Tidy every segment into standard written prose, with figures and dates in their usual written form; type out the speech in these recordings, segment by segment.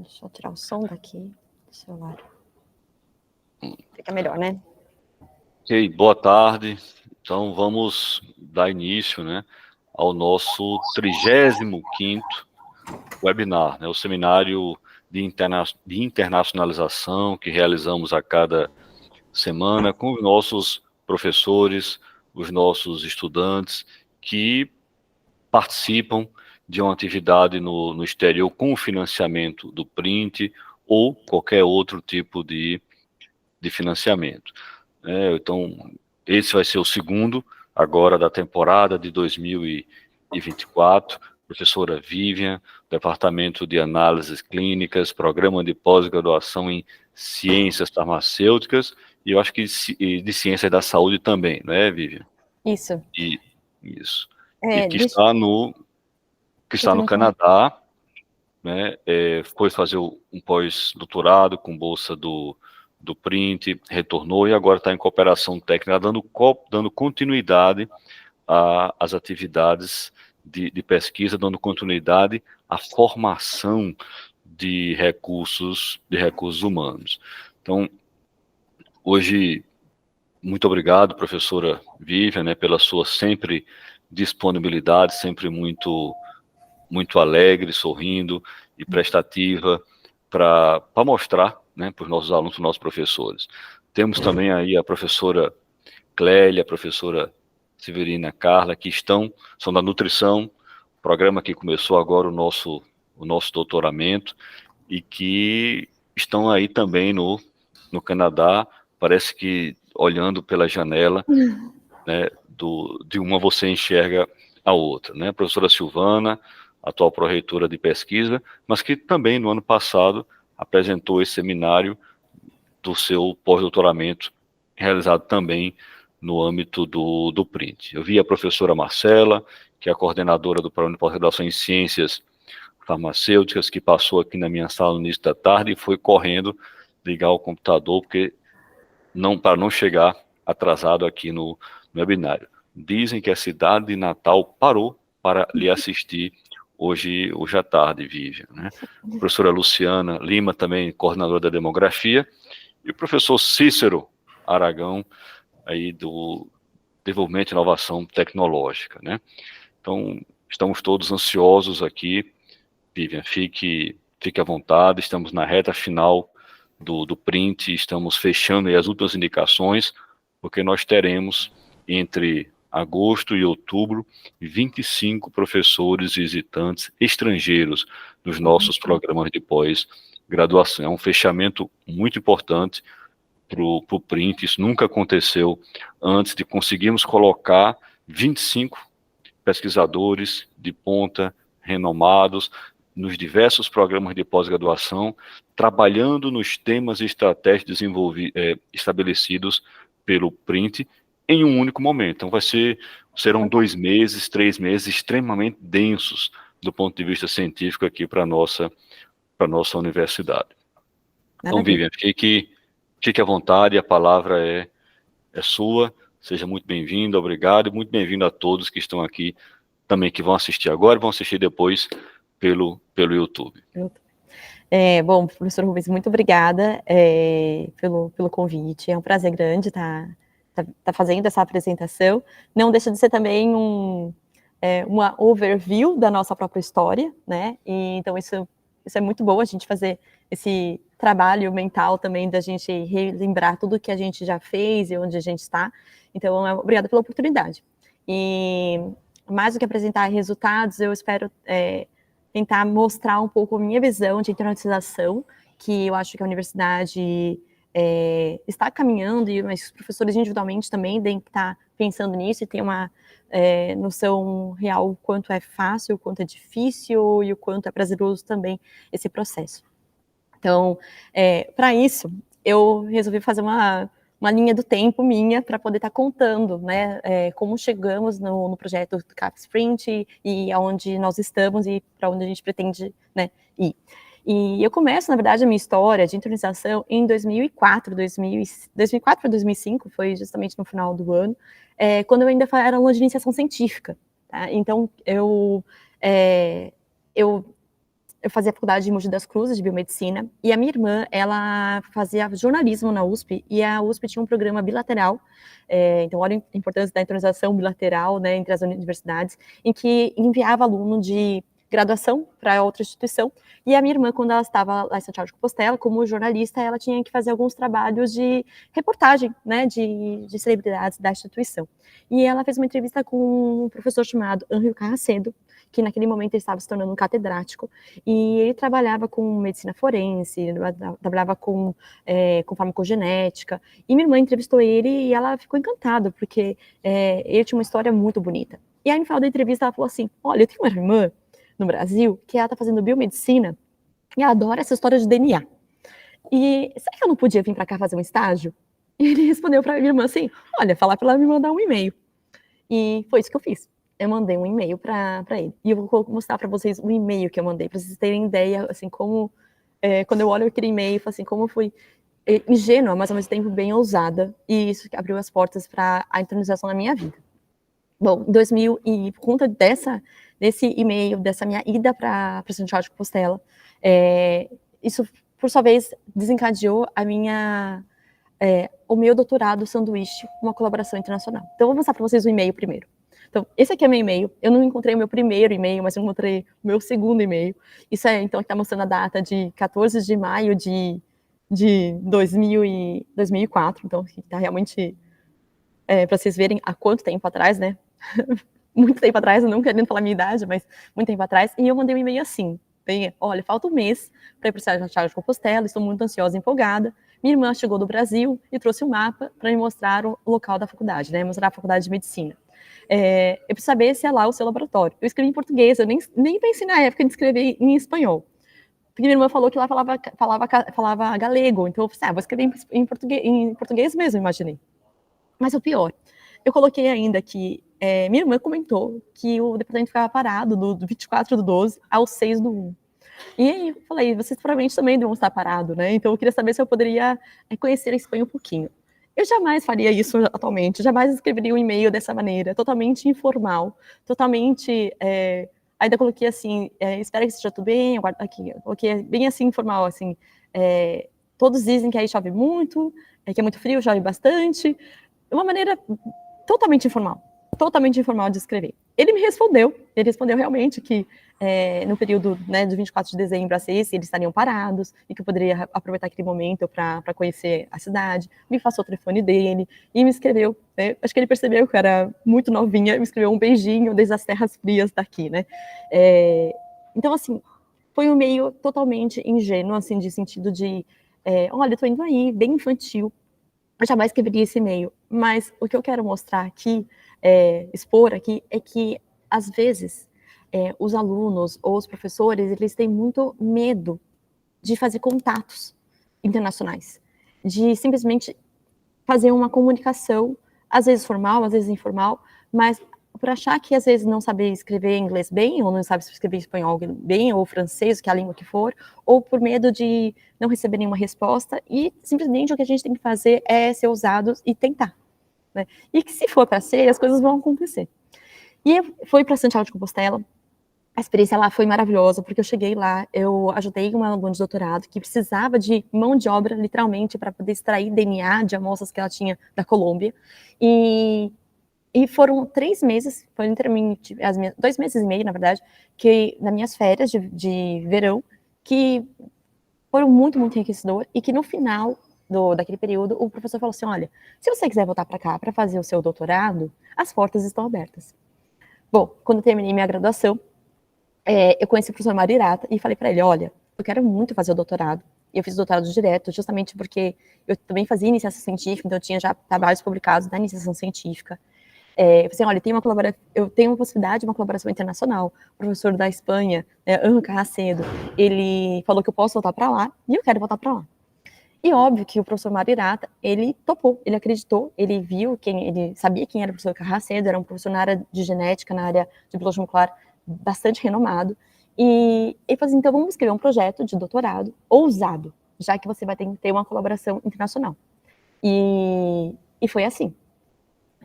Deixa eu tirar o som daqui do celular. Fica melhor, né? Ok, boa tarde. Então vamos dar início, né, ao nosso 35º webinar, né, o seminário de internacionalização que realizamos a cada semana com os nossos professores, os nossos estudantes que participam de uma atividade no exterior com financiamento do Print ou qualquer outro tipo de financiamento. Então, esse vai ser o segundo, agora da temporada de 2024. Professora Vivian, Departamento de Análises Clínicas, Programa de Pós-Graduação em Ciências Farmacêuticas, e eu acho que de Ciências da Saúde também, não é, Vivian? Isso. Isso. E que está no também Canadá, né? Foi fazer um pós-doutorado com bolsa do Print, retornou e agora está em cooperação técnica, dando continuidade às atividades de pesquisa, dando continuidade à formação de recursos humanos. Então, hoje, muito obrigado, professora Vivian, né, pela sua sempre disponibilidade, sempre muito alegre, sorrindo e prestativa para mostrar, né, para os nossos alunos, para os nossos professores. Temos também aí a professora Clélia, a professora Severina Carla, que são da nutrição, programa que começou agora o nosso doutoramento e que estão aí também no Canadá, parece que olhando pela janela, né, de uma você enxerga a outra, né? A professora Silvana, atual pró-reitora de pesquisa, mas que também no ano passado apresentou esse seminário do seu pós-doutoramento, realizado também no âmbito do Print. Eu vi a professora Marcela, que é a coordenadora do Programa de Pós-Graduação em Ciências Farmacêuticas, que passou aqui na minha sala no início da tarde e foi correndo ligar o computador, para não chegar atrasado aqui no webinário. Dizem que a cidade de Natal parou para lhe assistir hoje à tarde, Vivian, né? A professora Luciana Lima, também coordenadora da demografia, e o professor Cícero Aragão, aí do Desenvolvimento e Inovação Tecnológica, né? Então, estamos todos ansiosos aqui. Vivian, fique à vontade, estamos na reta final do Print, estamos fechando aí as últimas indicações, porque nós teremos entre agosto e outubro 25 professores visitantes estrangeiros nos nossos programas de pós-graduação. É um fechamento muito importante para o Print, isso nunca aconteceu antes de conseguirmos colocar 25 pesquisadores de ponta, renomados, nos diversos programas de pós-graduação, trabalhando nos temas e estratégias estabelecidos pelo Print em um único momento. Então serão 2 meses, 3 meses extremamente densos do ponto de vista científico aqui para a nossa universidade. Então, Vivian, fique à vontade, a palavra é sua, seja muito bem-vindo, obrigado, e muito bem-vindo a todos que estão aqui também, que vão assistir agora e vão assistir depois pelo YouTube. Bom, professor Rubens, muito obrigada pelo convite. É um prazer grande estar fazendo essa apresentação. Não deixa de ser também uma overview da nossa própria história, né? E, então, isso é muito bom, a gente fazer esse trabalho mental também, da gente relembrar tudo que a gente já fez e onde a gente está. Então, obrigada pela oportunidade. E mais do que apresentar resultados, eu espero tentar mostrar um pouco a minha visão de internacionalização, que eu acho que a universidade está caminhando, e os professores individualmente também têm que estar pensando nisso e ter uma noção real o quanto é fácil, o quanto é difícil e o quanto é prazeroso também esse processo. Então, para isso, eu resolvi fazer uma linha do tempo minha para poder estar contando, né, como chegamos no projeto do CAPES Print e aonde nós estamos e para onde a gente pretende, né, ir. E eu começo, na verdade, a minha história de internacionalização em 2004 para 2005, foi justamente no final do ano, quando eu ainda era aluna de iniciação científica, tá? Então, eu eu fazia faculdade de Mogi das Cruzes, de biomedicina, e a minha irmã, ela fazia jornalismo na USP, e a USP tinha um programa bilateral, então olha a importância da entronização bilateral, né, entre as universidades, em que enviava aluno de graduação para outra instituição, e a minha irmã, quando ela estava lá em Santiago de Compostela, como jornalista, ela tinha que fazer alguns trabalhos de reportagem, né, de celebridades da instituição. E ela fez uma entrevista com um professor chamado Ânrio Carracedo, que naquele momento ele estava se tornando um catedrático, e ele trabalhava com medicina forense, trabalhava com farmacogenética, e minha irmã entrevistou ele e ela ficou encantada, porque ele tinha uma história muito bonita. E aí, no final da entrevista, ela falou assim, olha, eu tenho uma irmã no Brasil que ela está fazendo biomedicina e ela adora essa história de DNA. E será que eu não podia vir para cá fazer um estágio? E ele respondeu para minha irmã assim, olha, falar para ela me mandar um e-mail. E foi isso que eu fiz. Eu mandei um e-mail para ele. E eu vou mostrar para vocês o e-mail que eu mandei, para vocês terem ideia, assim, como... quando eu olho aquele e-mail, assim, como foi ingênua, mas ao mesmo tempo bem ousada. E isso abriu as portas para a entronização na minha vida. Bom, em 2000, e por conta desse e-mail, dessa minha ida para Santiago de Compostela, isso, por sua vez, desencadeou o meu doutorado sanduíche, uma colaboração internacional. Então, eu vou mostrar para vocês o e-mail primeiro. Então, esse aqui é meu e-mail. Eu não encontrei o meu primeiro e-mail, mas eu encontrei o meu segundo e-mail. Isso então, está mostrando a data de 14 de maio de 2004. Então, está realmente, para vocês verem há quanto tempo atrás, né? Muito tempo atrás, eu não querendo falar a minha idade, mas muito tempo atrás. E eu mandei um e-mail assim, olha, falta um mês para ir para Santiago de Compostela, estou muito ansiosa e empolgada. Minha irmã chegou do Brasil e trouxe um mapa para me mostrar o local da faculdade, né? Mostrar a faculdade de medicina. Eu preciso saber se é lá o seu laboratório. Eu escrevi em português, eu nem pensei na época em escrever em espanhol. Porque minha irmã falou que lá falava galego, então eu falei, vou escrever em português mesmo, imaginei. Mas o pior, eu coloquei ainda que minha irmã comentou que o departamento ficava parado do 24/12 ao 6/1. E aí eu falei, vocês provavelmente também vão estar parados, né? Então eu queria saber se eu poderia conhecer a Espanha um pouquinho. Eu jamais faria isso atualmente, jamais escreveria um e-mail dessa maneira, totalmente informal, totalmente... ainda coloquei assim, espero que esteja tudo bem, aguardo aqui, eu coloquei bem assim, informal, assim, todos dizem que aí chove muito, que é muito frio, chove bastante, uma maneira totalmente informal de escrever. Ele respondeu realmente que no período, né, de 24 de dezembro a 6, eles estariam parados e que eu poderia aproveitar aquele momento para conhecer a cidade, me passou o telefone dele e me escreveu, né, acho que ele percebeu que eu era muito novinha, me escreveu um beijinho desde as terras frias daqui, né, então assim, foi um meio totalmente ingênuo, assim, de sentido de, olha, eu tô indo aí, bem infantil, eu jamais escreveria esse e-mail, mas o que eu quero mostrar aqui, expor aqui, é que, às vezes, os alunos ou os professores, eles têm muito medo de fazer contatos internacionais, de simplesmente fazer uma comunicação, às vezes formal, às vezes informal, mas por achar que às vezes não saber escrever inglês bem, ou não sabe escrever espanhol bem, ou francês, que é a língua que for, ou por medo de não receber nenhuma resposta, e simplesmente o que a gente tem que fazer é ser ousados e tentar, né? E que se for para ser, as coisas vão acontecer. E foi para Santiago de Compostela, a experiência lá foi maravilhosa, porque eu cheguei lá, eu ajudei uma aluna de doutorado que precisava de mão de obra, literalmente, para poder extrair DNA de amostras que ela tinha da Colômbia, e foram 3 meses, foi literalmente 2 meses e meio, na verdade, que nas minhas férias de verão, que foram muito, muito enriquecedor, e que no final daquele período, o professor falou assim, olha, se você quiser voltar para cá para fazer o seu doutorado, as portas estão abertas. Bom, quando eu terminei minha graduação, eu conheci o professor Mário Hirata e falei para ele, olha, eu quero muito fazer o doutorado. E eu fiz o doutorado direto, justamente porque eu também fazia iniciação científica, então eu tinha já trabalhos publicados na iniciação científica. Eu falei assim, olha, eu tenho uma possibilidade de uma colaboração internacional. O professor da Espanha, Ânrio Carracedo, ele falou que eu posso voltar para lá, e eu quero voltar para lá. E óbvio que o professor Mário Hirata, ele topou, ele acreditou, ele viu, ele sabia quem era o professor Carracedo, era um professor na área de genética, na área de biologia molecular, bastante renomado, e ele falou assim, então vamos escrever um projeto de doutorado ousado, já que você vai ter uma colaboração internacional. E foi assim.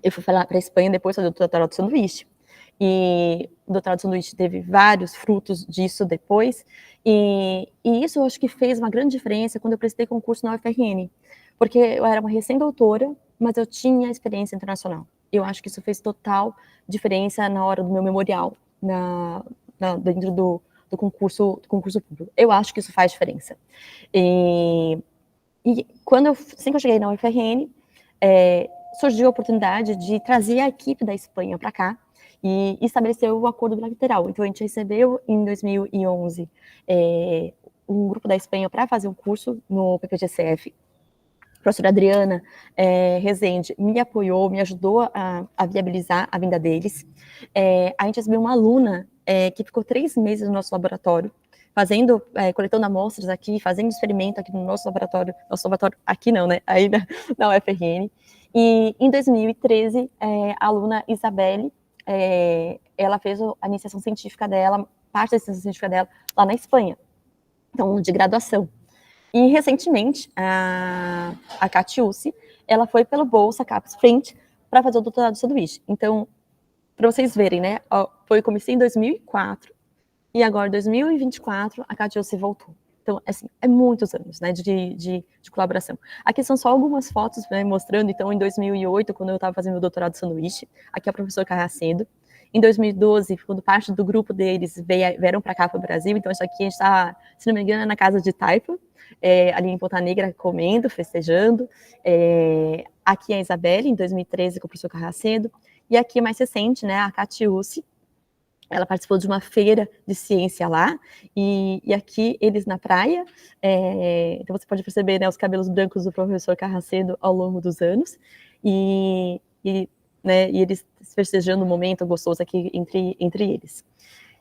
Eu fui para a Espanha depois fazer o doutorado de sanduíche. e o doutorado sanduíche teve vários frutos disso depois, e isso eu acho que fez uma grande diferença quando eu prestei concurso na UFRN, porque eu era uma recém-doutora, mas eu tinha experiência internacional. Eu acho que isso fez total diferença na hora do meu memorial, dentro do concurso público. Eu acho que isso faz diferença. E assim que eu cheguei na UFRN, surgiu a oportunidade de trazer a equipe da Espanha para cá e estabelecer o acordo bilateral. Então, a gente recebeu, em 2011, um grupo da Espanha para fazer um curso no PPGCF. A professora Adriana Rezende me apoiou, me ajudou a viabilizar a vinda deles. A gente recebeu uma aluna que ficou 3 meses no nosso laboratório, coletando amostras aqui, fazendo experimento aqui no nosso laboratório aqui não, né, aí na UFRN. E em 2013, a aluna Isabelle, ela fez a iniciação científica dela, parte da iniciação científica dela, lá na Espanha, então, de graduação. E, recentemente, a Catiúce, ela foi pelo Bolsa CAPES Frente para fazer o doutorado sanduíche. Então, para vocês verem, né, eu comecei em 2004, e agora, em 2024, a Catiúce voltou. Então, assim, é muitos anos, né, de colaboração. Aqui são só algumas fotos, né, mostrando, então, em 2008, quando eu estava fazendo meu doutorado sanduíche, aqui é o professor Carracedo. Em 2012, quando parte do grupo deles vieram para cá, para o Brasil, então isso aqui a gente está, se não me engano, na casa de Taipa, ali em Ponta Negra, comendo, festejando. Aqui é a Isabelle, em 2013, com o professor Carracedo. E aqui, mais recente, né, a Catiúce, ela participou de uma feira de ciência lá, e aqui eles na praia, então você pode perceber, né, os cabelos brancos do professor Carracedo ao longo dos anos, né, e eles festejando um momento gostoso aqui entre eles.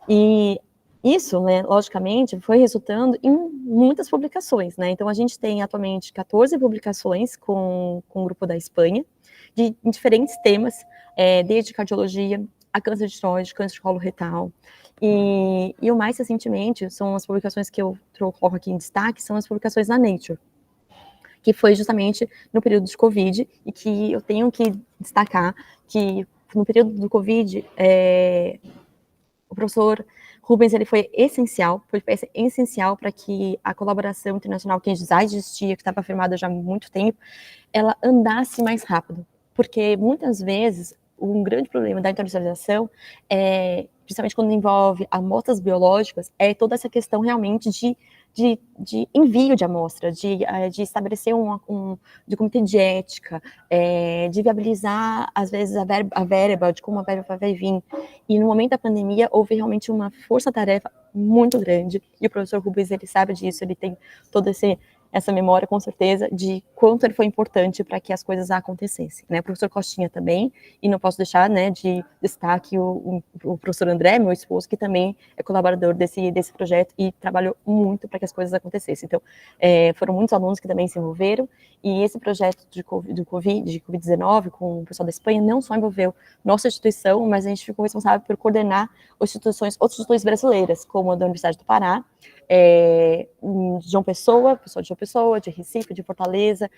E isso, né, logicamente, foi resultando em muitas publicações, né, então a gente tem atualmente 14 publicações com o grupo da Espanha, em diferentes temas, desde cardiologia, a câncer de tireoide, câncer de colo retal, e o mais recentemente são as publicações que eu coloco aqui em destaque, são as publicações na Nature, que foi justamente no período de Covid, e que eu tenho que destacar que no período do Covid, o professor Rubens, ele foi essencial para que a colaboração internacional que já existia, que estava firmada já há muito tempo, ela andasse mais rápido, porque muitas vezes um grande problema da internacionalização principalmente quando envolve amostras biológicas, é toda essa questão realmente de envio de amostra, de estabelecer de comitê de ética, de viabilizar, às vezes, a verba, de como a verba vai vir. E no momento da pandemia, houve realmente uma força-tarefa muito grande, e o professor Rubens, ele sabe disso, ele tem toda essa memória, com certeza, de quanto ele foi importante para que as coisas acontecessem, né? O professor Costinha também, e não posso deixar, né, de destaque o professor André, meu esposo, que também é colaborador desse projeto e trabalhou muito para que as coisas acontecessem. Então, foram muitos alunos que também se envolveram, e esse projeto de Covid-19 com o pessoal da Espanha não só envolveu nossa instituição, mas a gente ficou responsável por coordenar outras instituições brasileiras, como a da Universidade do Pará, de João Pessoa, pessoal de João Pessoa, de Recife, de Fortaleza,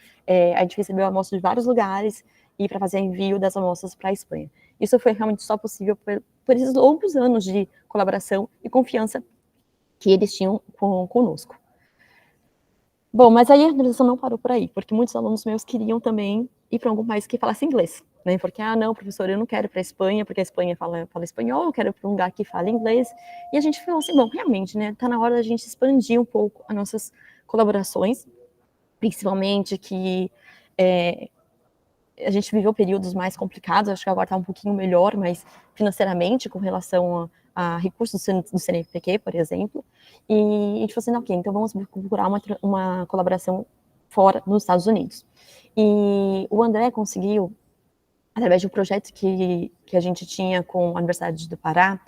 a gente recebeu amostras de vários lugares e para fazer envio das amostras para a Espanha. Isso foi realmente só possível por esses longos anos de colaboração e confiança que eles tinham conosco. Bom, mas aí a organização não parou por aí, porque muitos alunos meus queriam também ir para algum país que falasse inglês, né? Porque, não, professor, eu não quero ir para a Espanha, porque a Espanha fala espanhol, eu quero ir para um lugar que fala inglês. E a gente falou assim, bom, realmente, né, tá na hora da gente expandir um pouco as nossas colaborações, principalmente que a gente viveu períodos mais complicados, acho que agora está um pouquinho melhor, mas financeiramente, com relação a recursos do CNPq, por exemplo, e a gente falou assim, ok, então vamos procurar uma colaboração fora, nos Estados Unidos. E o André conseguiu, através de um projeto que a gente tinha com a Universidade do Pará,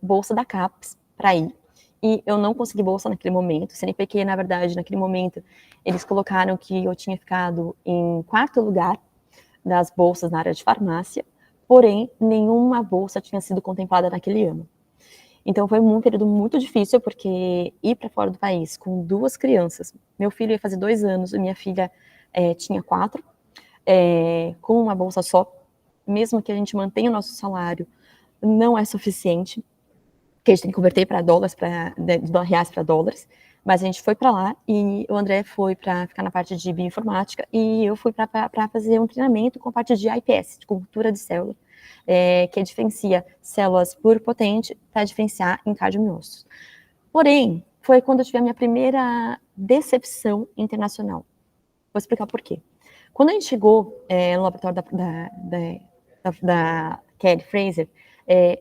bolsa da CAPES para ir. E eu não consegui bolsa naquele momento. O CNPq, na verdade, naquele momento, eles colocaram que eu tinha ficado em 4º lugar das bolsas na área de farmácia, porém, nenhuma bolsa tinha sido contemplada naquele ano. Então, foi um período muito difícil, porque ir para fora do país com 2 crianças, meu filho ia fazer 2 anos e minha filha tinha 4, com uma bolsa só, mesmo que a gente mantenha o nosso salário, não é suficiente, que a gente tem que converter para dólares, de reais para dólares, mas a gente foi para lá e o André foi para ficar na parte de bioinformática e eu fui para fazer um treinamento com a parte de IPS, de cultura de célula, que diferencia células pluripotentes para diferenciar em cardiomiócitos. Porém, foi quando eu tive a minha primeira decepção internacional. Vou explicar por quê. Quando a gente chegou no laboratório da Kelly Fraser,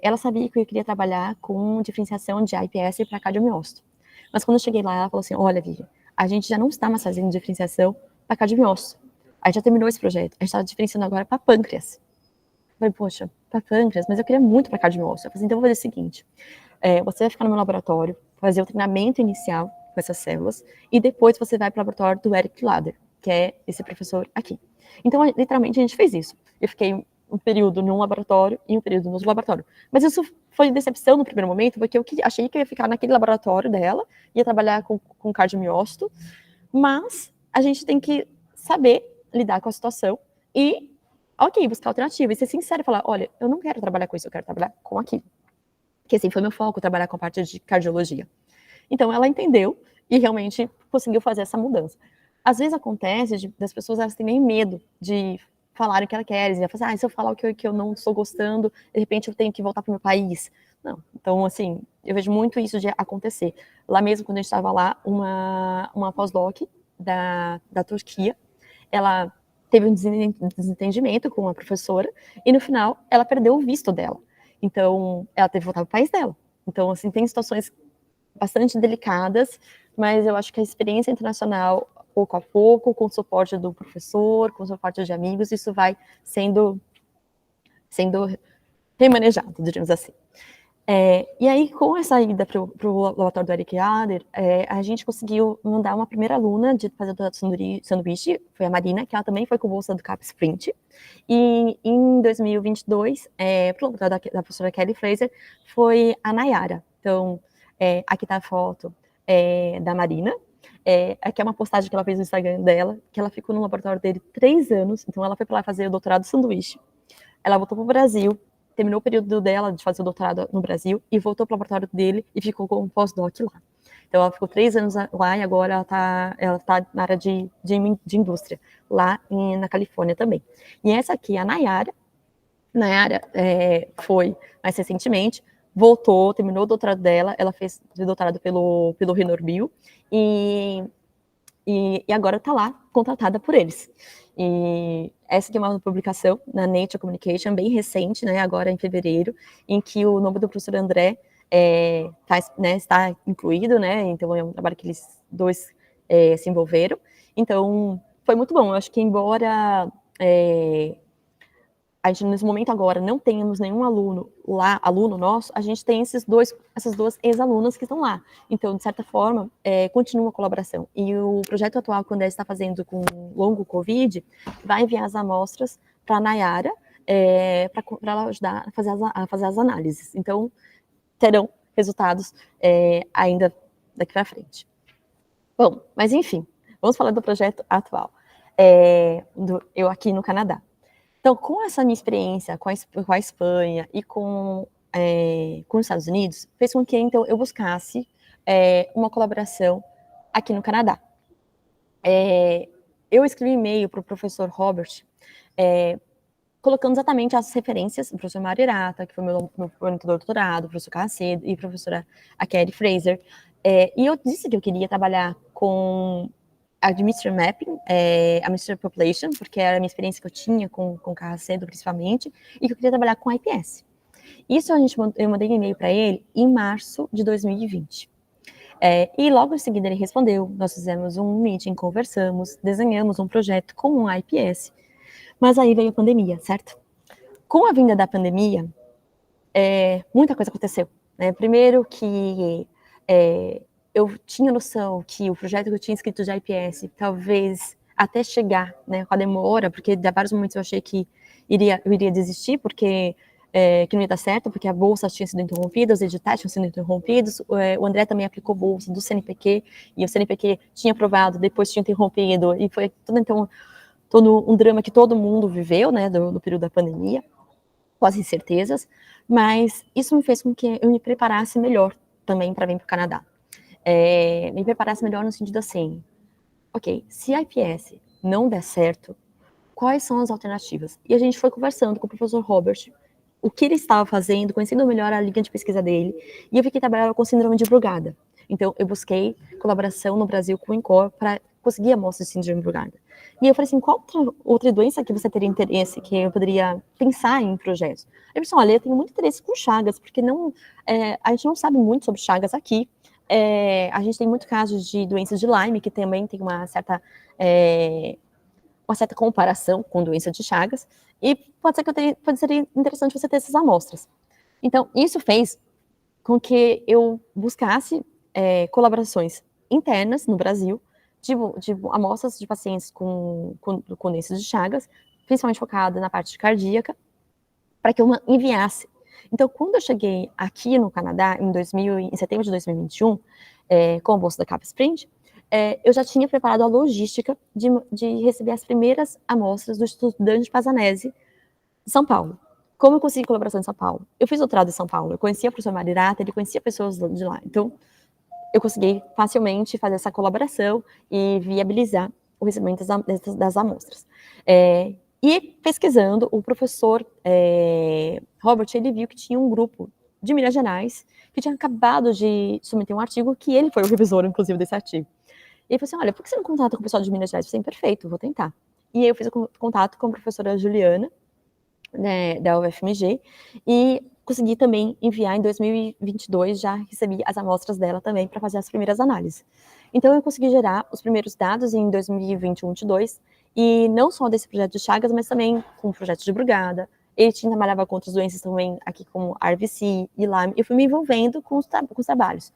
ela sabia que eu queria trabalhar com diferenciação de iPS para cardiomiócito. Mas quando eu cheguei lá, ela falou assim, olha, Vivian, a gente já não está mais fazendo diferenciação para cardiomiócito. A gente já terminou esse projeto. A gente está diferenciando agora para pâncreas. Eu falei, poxa, para pâncreas? Mas eu queria muito para cardiomiócito. Eu falei, então eu vou fazer o seguinte, você vai ficar no meu laboratório, fazer o treinamento inicial com essas células, e depois você vai para o laboratório do Eric Lader, que é esse professor aqui. Então, literalmente, a gente fez isso. Eu fiquei um período num laboratório e um período no outro laboratório. Mas isso foi decepção no primeiro momento, porque eu achei que eu ia ficar naquele laboratório dela, ia trabalhar com cardiomiócito, mas a gente tem que saber lidar com a situação e, ok, buscar alternativa e ser sincero e falar, olha, eu não quero trabalhar com isso, eu quero trabalhar com aquilo. Que assim foi meu foco, trabalhar com a parte de cardiologia. Então, ela entendeu e realmente conseguiu fazer essa mudança. Às vezes acontece das pessoas, elas têm meio medo de falar o que elas querem, e falar, se eu falar o que eu não estou gostando, de repente eu tenho que voltar para o meu país. Não. Então, assim, eu vejo muito isso de acontecer. Lá mesmo, quando a gente estava lá, uma pós-doc da Turquia, ela teve um desentendimento com a professora, e no final, ela perdeu o visto dela. Então, ela teve que voltar para o país dela. Então, assim, tem situações bastante delicadas, mas eu acho que a experiência internacional, pouco a pouco, com o suporte do professor, com o suporte de amigos, isso vai sendo remanejado, diríamos assim. E aí, com essa ida para o laboratório do Eric Adler, a gente conseguiu mandar uma primeira aluna de fazer o sanduíche, foi a Marina, que ela também foi com bolsa do CAP Sprint. E em 2022, para o laboratório da professora Kelly Fraser, foi a Nayara. Então, aqui está a foto da Marina. Aqui é uma postagem que ela fez no Instagram dela, que ela ficou no laboratório dele 3 anos. Então, ela foi para lá fazer o doutorado de sanduíche. Ela voltou para o Brasil, terminou o período dela de fazer o doutorado no Brasil e voltou para o laboratório dele e ficou com um pós-doc lá. Então, ela ficou 3 anos lá e agora ela tá na área de indústria, lá na Califórnia também. E essa aqui é a Nayara. Nayara foi mais recentemente, voltou, terminou o doutorado dela, ela fez o doutorado pelo Renorbio e agora está lá, contratada por eles. E essa aqui é uma publicação na Nature Communication, bem recente, né, agora em fevereiro, em que o nome do professor André está incluído, né, então é um trabalho que eles dois se envolveram. Então, foi muito bom. Eu acho que, embora a gente, nesse momento agora, não tenhamos nenhum aluno lá, aluno nosso, a gente tem essas duas ex-alunas que estão lá. Então, de certa forma, continua a colaboração. E o projeto atual que o André está fazendo com o longo Covid, vai enviar as amostras para a Nayara, para ela ajudar a fazer as análises. Então, terão resultados ainda daqui para frente. Bom, mas enfim, vamos falar do projeto atual. Eu aqui no Canadá. Então, com essa minha experiência com a Espanha e com os Estados Unidos, fez com que, então, eu buscasse uma colaboração aqui no Canadá. Eu escrevi um e-mail para o professor Robert, colocando exatamente as referências, o professor Mário Irata, que foi meu orientador de doutorado, o professor Carracedo e a professora Kelly Fraser, e eu disse que eu queria trabalhar com Administrative Mapping, Administrative Population, porque era a minha experiência que eu tinha com Carracedo, principalmente, e que eu queria trabalhar com IPS. Isso eu mandei um e-mail para ele em março de 2020. E logo em seguida ele respondeu, nós fizemos um meeting, conversamos, desenhamos um projeto com um IPS, mas aí veio a pandemia, certo? Com a vinda da pandemia, muita coisa aconteceu, né? Primeiro que eu tinha noção que o projeto que eu tinha escrito de IPS, talvez até chegar, né, com a demora, porque de vários momentos eu achei que eu iria desistir, porque que não ia dar certo, porque a bolsa tinha sido interrompida, os editais tinham sido interrompidos, o André também aplicou bolsa do CNPq, e o CNPq tinha aprovado, depois tinha interrompido, e foi todo um drama que todo mundo viveu, né, do período da pandemia. com as incertezas, mas isso me fez com que eu me preparasse melhor também para vir para o Canadá. Me preparasse melhor no sentido assim, ok, se a IPS não der certo, quais são as alternativas? E a gente foi conversando com o professor Robert, o que ele estava fazendo, conhecendo melhor a linha de pesquisa dele, e eu vi que ele trabalhava com síndrome de Brugada. Então, eu busquei colaboração no Brasil com o INCOR para conseguir amostras de síndrome de Brugada. E eu falei assim, qual outra doença que você teria interesse, que eu poderia pensar em projetos? Ele disse, olha, eu tenho muito interesse com Chagas, porque a gente não sabe muito sobre Chagas aqui. A gente tem muitos casos de doenças de Lyme, que também tem uma certa comparação com doença de Chagas, e pode ser interessante você ter essas amostras. Então, isso fez com que eu buscasse colaborações internas no Brasil, de amostras de pacientes com doenças de Chagas, principalmente focada na parte cardíaca, para que eu enviasse. Então, quando eu cheguei aqui no Canadá, em setembro de 2021, com a bolsa da CapSprint, eu já tinha preparado a logística de receber as primeiras amostras do estudante de Pazanese de São Paulo. Como eu consegui colaboração em São Paulo? Eu fiz doutorado em São Paulo, eu conhecia o professor Marirata, ele conhecia pessoas de lá. Então, eu consegui facilmente fazer essa colaboração e viabilizar o recebimento das amostras. E pesquisando, o professor Robert, ele viu que tinha um grupo de Minas Gerais que tinha acabado de submeter um artigo que ele foi o revisor, inclusive, desse artigo. E ele falou assim, olha, por que você não contata com o pessoal de Minas Gerais? Eu falei, perfeito, vou tentar. E aí eu fiz o contato com a professora Juliana, né, da UFMG, e consegui também enviar em 2022, já recebi as amostras dela também para fazer as primeiras análises. Então eu consegui gerar os primeiros dados em 2021-22, e não só desse projeto de Chagas, mas também com o projeto de Brugada. Ele trabalhava com outras doenças também, aqui como RVC e Lyme. Eu fui me envolvendo com os trabalhos.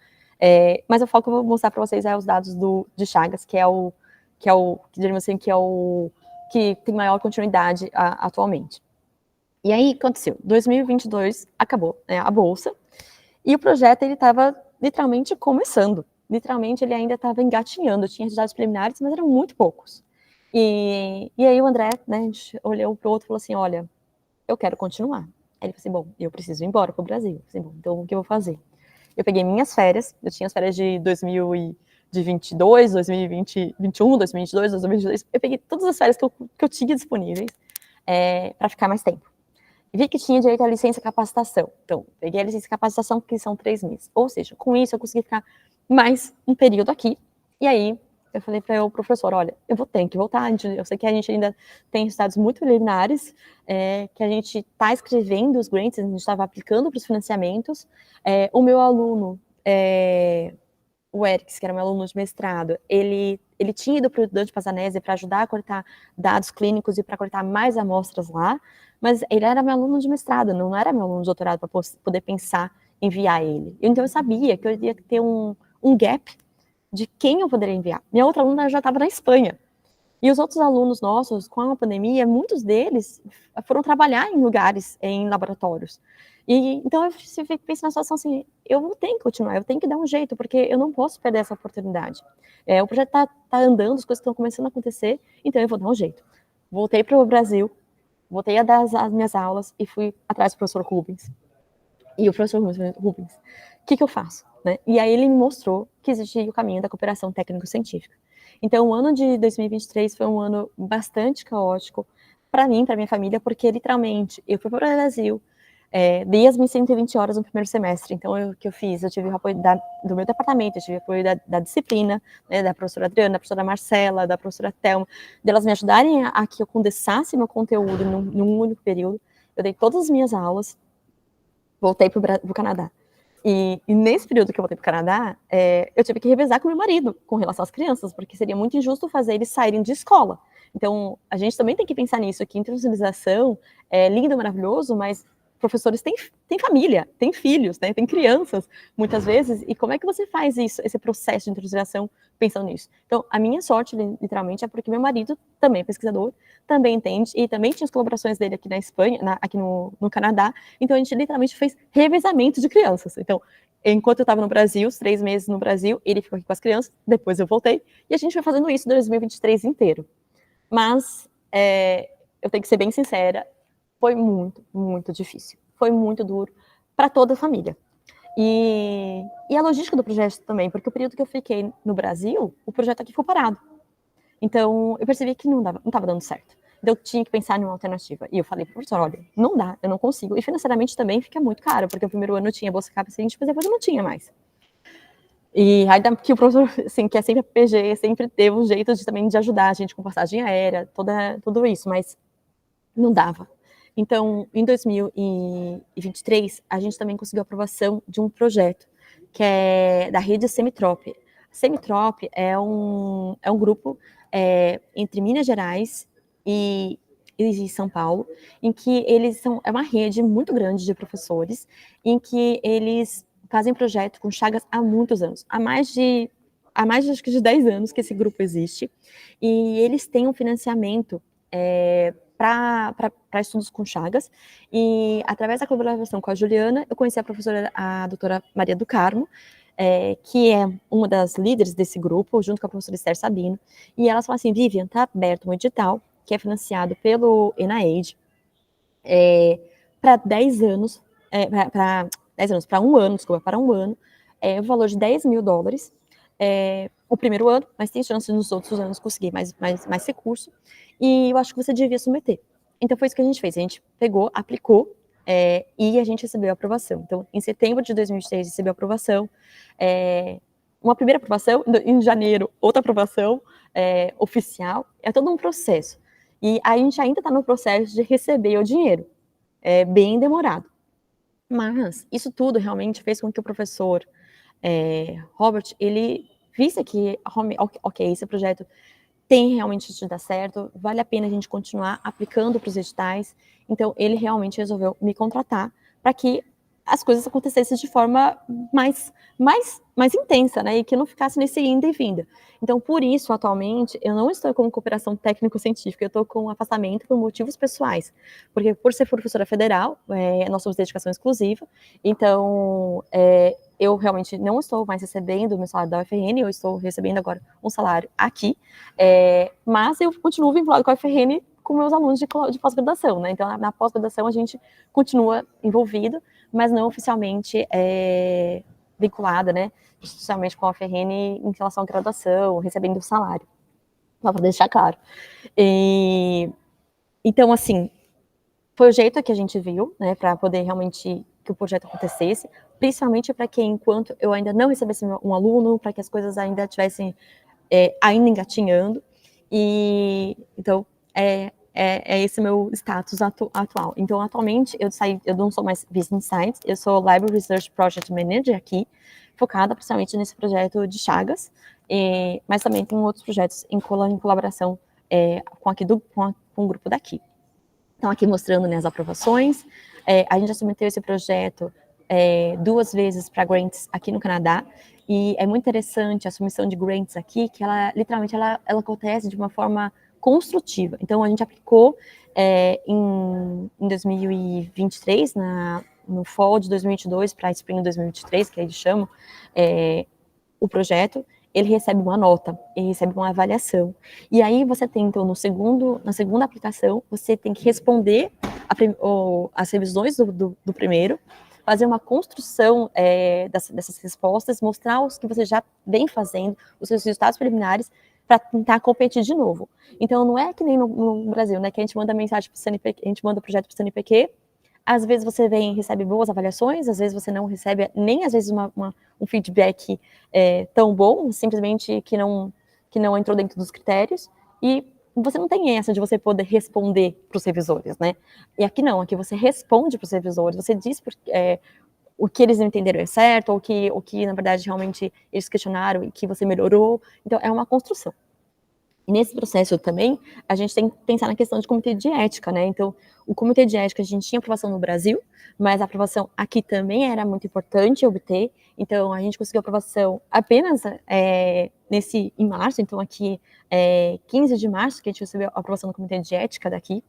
Mas o foco que eu vou mostrar para vocês é os dados de Chagas, que tem maior continuidade atualmente. E aí, aconteceu, 2022 acabou, né, a bolsa, e o projeto, ele estava literalmente começando. Literalmente, ele ainda estava engatinhando, tinha resultados preliminares, mas eram muito poucos. E aí o André, né, a gente olhou para o outro e falou assim, olha, eu quero continuar. Aí ele falou assim, bom, eu preciso ir embora para o Brasil. Eu falei, bom, então o que eu vou fazer? Eu peguei minhas férias, eu tinha as férias de 2022, 2021, 2022, 2022, eu peguei todas as férias que eu tinha disponíveis para ficar mais tempo. Vi que tinha direito à licença capacitação. Então, peguei a licença capacitação, que são 3 meses. Ou seja, com isso eu consegui ficar mais um período aqui. E aí, eu falei para o professor, olha, eu vou ter que voltar. Eu sei que a gente ainda tem resultados muito preliminares, que a gente está escrevendo os grants, a gente estava aplicando para os financiamentos. O meu aluno, o Eric, que era meu aluno de mestrado, ele tinha ido para o Dante Pazanese para ajudar a coletar dados clínicos e para coletar mais amostras lá, mas ele era meu aluno de mestrado, não era meu aluno de doutorado para poder pensar em enviar ele. Então eu sabia que eu ia ter um gap de quem eu poderia enviar. Minha outra aluna já estava na Espanha. E os outros alunos nossos, com a pandemia, muitos deles foram trabalhar em lugares, em laboratórios. E então eu pensei na situação assim, eu vou ter que continuar, eu tenho que dar um jeito, porque eu não posso perder essa oportunidade. O projeto tá andando, as coisas estão começando a acontecer, então eu vou dar um jeito. Voltei para o Brasil, voltei a dar as minhas aulas e fui atrás do professor Rubens. E o professor Rubens, o que eu faço? Né? E aí ele me mostrou que existia o caminho da cooperação técnico-científica. Então, o ano de 2023 foi um ano bastante caótico para mim, para minha família, porque literalmente eu fui para o Brasil, dei as minhas 120 horas no primeiro semestre. Então, o que eu fiz? Eu tive o apoio do meu departamento, eu tive o apoio da disciplina, né, da professora Adriana, da professora Marcela, da professora Thelma, delas me ajudarem a que eu condensasse meu conteúdo num único período. Eu dei todas as minhas aulas, voltei para o Canadá. E nesse período que eu voltei para o Canadá, eu tive que revezar com meu marido com relação às crianças, porque seria muito injusto fazer eles saírem de escola. Então, a gente também tem que pensar nisso, que internacionalização é lindo, maravilhoso, mas professores têm família, têm filhos, né, têm crianças, muitas vezes, e como é que você faz isso, esse processo de internacionalização pensando nisso? Então, a minha sorte, literalmente, é porque meu marido também é pesquisador, também entende, e também tinha as colaborações dele aqui na Espanha, aqui no Canadá, então a gente literalmente fez revezamento de crianças. Então, enquanto eu estava no Brasil, os 3 meses no Brasil, ele ficou aqui com as crianças, depois eu voltei, e a gente foi fazendo isso em 2023 inteiro. Mas, eu tenho que ser bem sincera, foi muito, muito difícil. Foi muito duro para toda a família. E a logística do projeto também, porque o período que eu fiquei no Brasil, o projeto aqui ficou parado. Então, eu percebi que não estava dando certo. Então, eu tinha que pensar em uma alternativa. E eu falei, professor, olha, não dá, eu não consigo. E financeiramente também fica muito caro, porque o primeiro ano eu tinha bolsa capacete, mas depois eu não tinha mais. E ainda que o professor, assim, que é sempre PG, sempre teve um jeito de também de ajudar a gente com passagem aérea, tudo isso, mas não dava. Então, em 2023, a gente também conseguiu a aprovação de um projeto, que é da rede Semitrop. Semitrop é um grupo entre Minas Gerais e São Paulo, em que é uma rede muito grande de professores, em que eles fazem projeto com Chagas há muitos anos, há mais de acho que de 10 anos que esse grupo existe, e eles têm um financiamento para estudos com Chagas, e através da colaboração com a Juliana, eu conheci a doutora Maria do Carmo, que é uma das líderes desse grupo, junto com a professora Esther Sabino, e elas falam assim, Vivian, está aberto um edital, que é financiado pelo NIH, para 10 anos, para um ano, o valor de $10 mil, o primeiro ano, mas tem chance nos outros anos conseguir mais recurso, e eu acho que você devia submeter. Então foi isso que a gente fez, a gente pegou, aplicou, e a gente recebeu a aprovação. Então, em setembro de 2023, recebeu a aprovação, uma primeira aprovação, em janeiro, outra aprovação oficial, é todo um processo. E a gente ainda está no processo de receber o dinheiro, é bem demorado. Mas isso tudo realmente fez com que o professor Robert, ele visse que, ok, esse projeto tem realmente de dar certo, vale a pena a gente continuar aplicando para os editais. Então, ele realmente resolveu me contratar para que as coisas acontecessem de forma mais intensa, né, e que não ficasse nesse inda e vinda. Então, por isso, atualmente, eu não estou com cooperação técnico-científica, eu estou com afastamento por motivos pessoais, porque por ser professora federal, nós somos dedicação exclusiva, então, eu realmente não estou mais recebendo o meu salário da UFRN, eu estou recebendo agora um salário aqui, mas eu continuo vinculado com a UFRN com meus alunos de pós-graduação, né? Então, na pós-graduação a gente continua envolvido, mas não oficialmente vinculada, né? Institucionalmente com a UFRN em relação à graduação, recebendo o salário. Só para deixar claro. Então, assim, foi o jeito que a gente viu, né, para poder realmente que o projeto acontecesse, principalmente para que, enquanto eu ainda não recebesse um aluno, para que as coisas ainda estivessem ainda engatinhando, e então esse meu status atual. Então, atualmente, eu não sou mais Business Science, eu sou Library Research Project Manager aqui, focada principalmente nesse projeto de Chagas, mas também tem outros projetos em colaboração com o grupo daqui. Então, aqui mostrando, né, as aprovações. A gente já submeteu esse projeto 2 vezes para grants aqui no Canadá, e é muito interessante a submissão de grants aqui, que ela, literalmente, ela acontece de uma forma construtiva. Então, a gente aplicou em 2023, no fall de 2022 para spring de 2023, que eles chamam, o projeto, ele recebe uma nota, ele recebe uma avaliação. E aí você tem, então, na segunda aplicação, você tem que responder as revisões do primeiro, fazer uma construção dessas respostas, mostrar os que você já vem fazendo, os seus resultados preliminares, para tentar competir de novo. Então, não é que nem no Brasil, né, que a gente manda mensagem para o CNPq, a gente manda o projeto para o CNPq, às vezes você recebe boas avaliações, às vezes você não recebe nem, às vezes, um feedback tão bom, simplesmente que não entrou dentro dos critérios, e você não tem essa de você poder responder para os revisores, né? E aqui não, aqui você responde para os revisores, você diz o que eles entenderam é certo, ou o que, na verdade, realmente eles questionaram e que você melhorou. Então, é uma construção. E nesse processo também, a gente tem que pensar na questão de comitê de ética, né? Então, o comitê de ética, a gente tinha aprovação no Brasil, mas a aprovação aqui também era muito importante obter. Então, a gente conseguiu aprovação apenas em março. Então, aqui, 15 de março, que a gente recebeu a aprovação do comitê de ética daqui.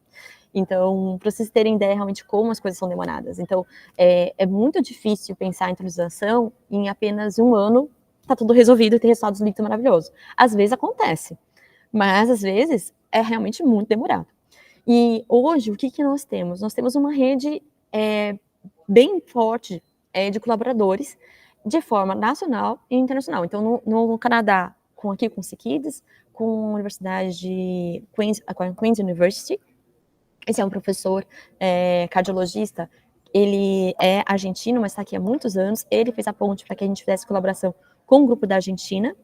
Então, para vocês terem ideia realmente como as coisas são demoradas. Então, é muito difícil pensar em atualização em apenas um ano, tá tudo resolvido e ter resultados maravilhosos. Às vezes acontece, mas às vezes é realmente muito demorado. E hoje, o que nós temos? Nós temos uma rede bem forte de colaboradores, de forma nacional e internacional. Então, no Canadá, com o CICIDS, com a Universidade de Queen's, com a Queen's University, esse é um professor cardiologista, ele é argentino, mas está aqui há muitos anos. Ele fez a ponte para que a gente fizesse colaboração com o grupo da Argentina.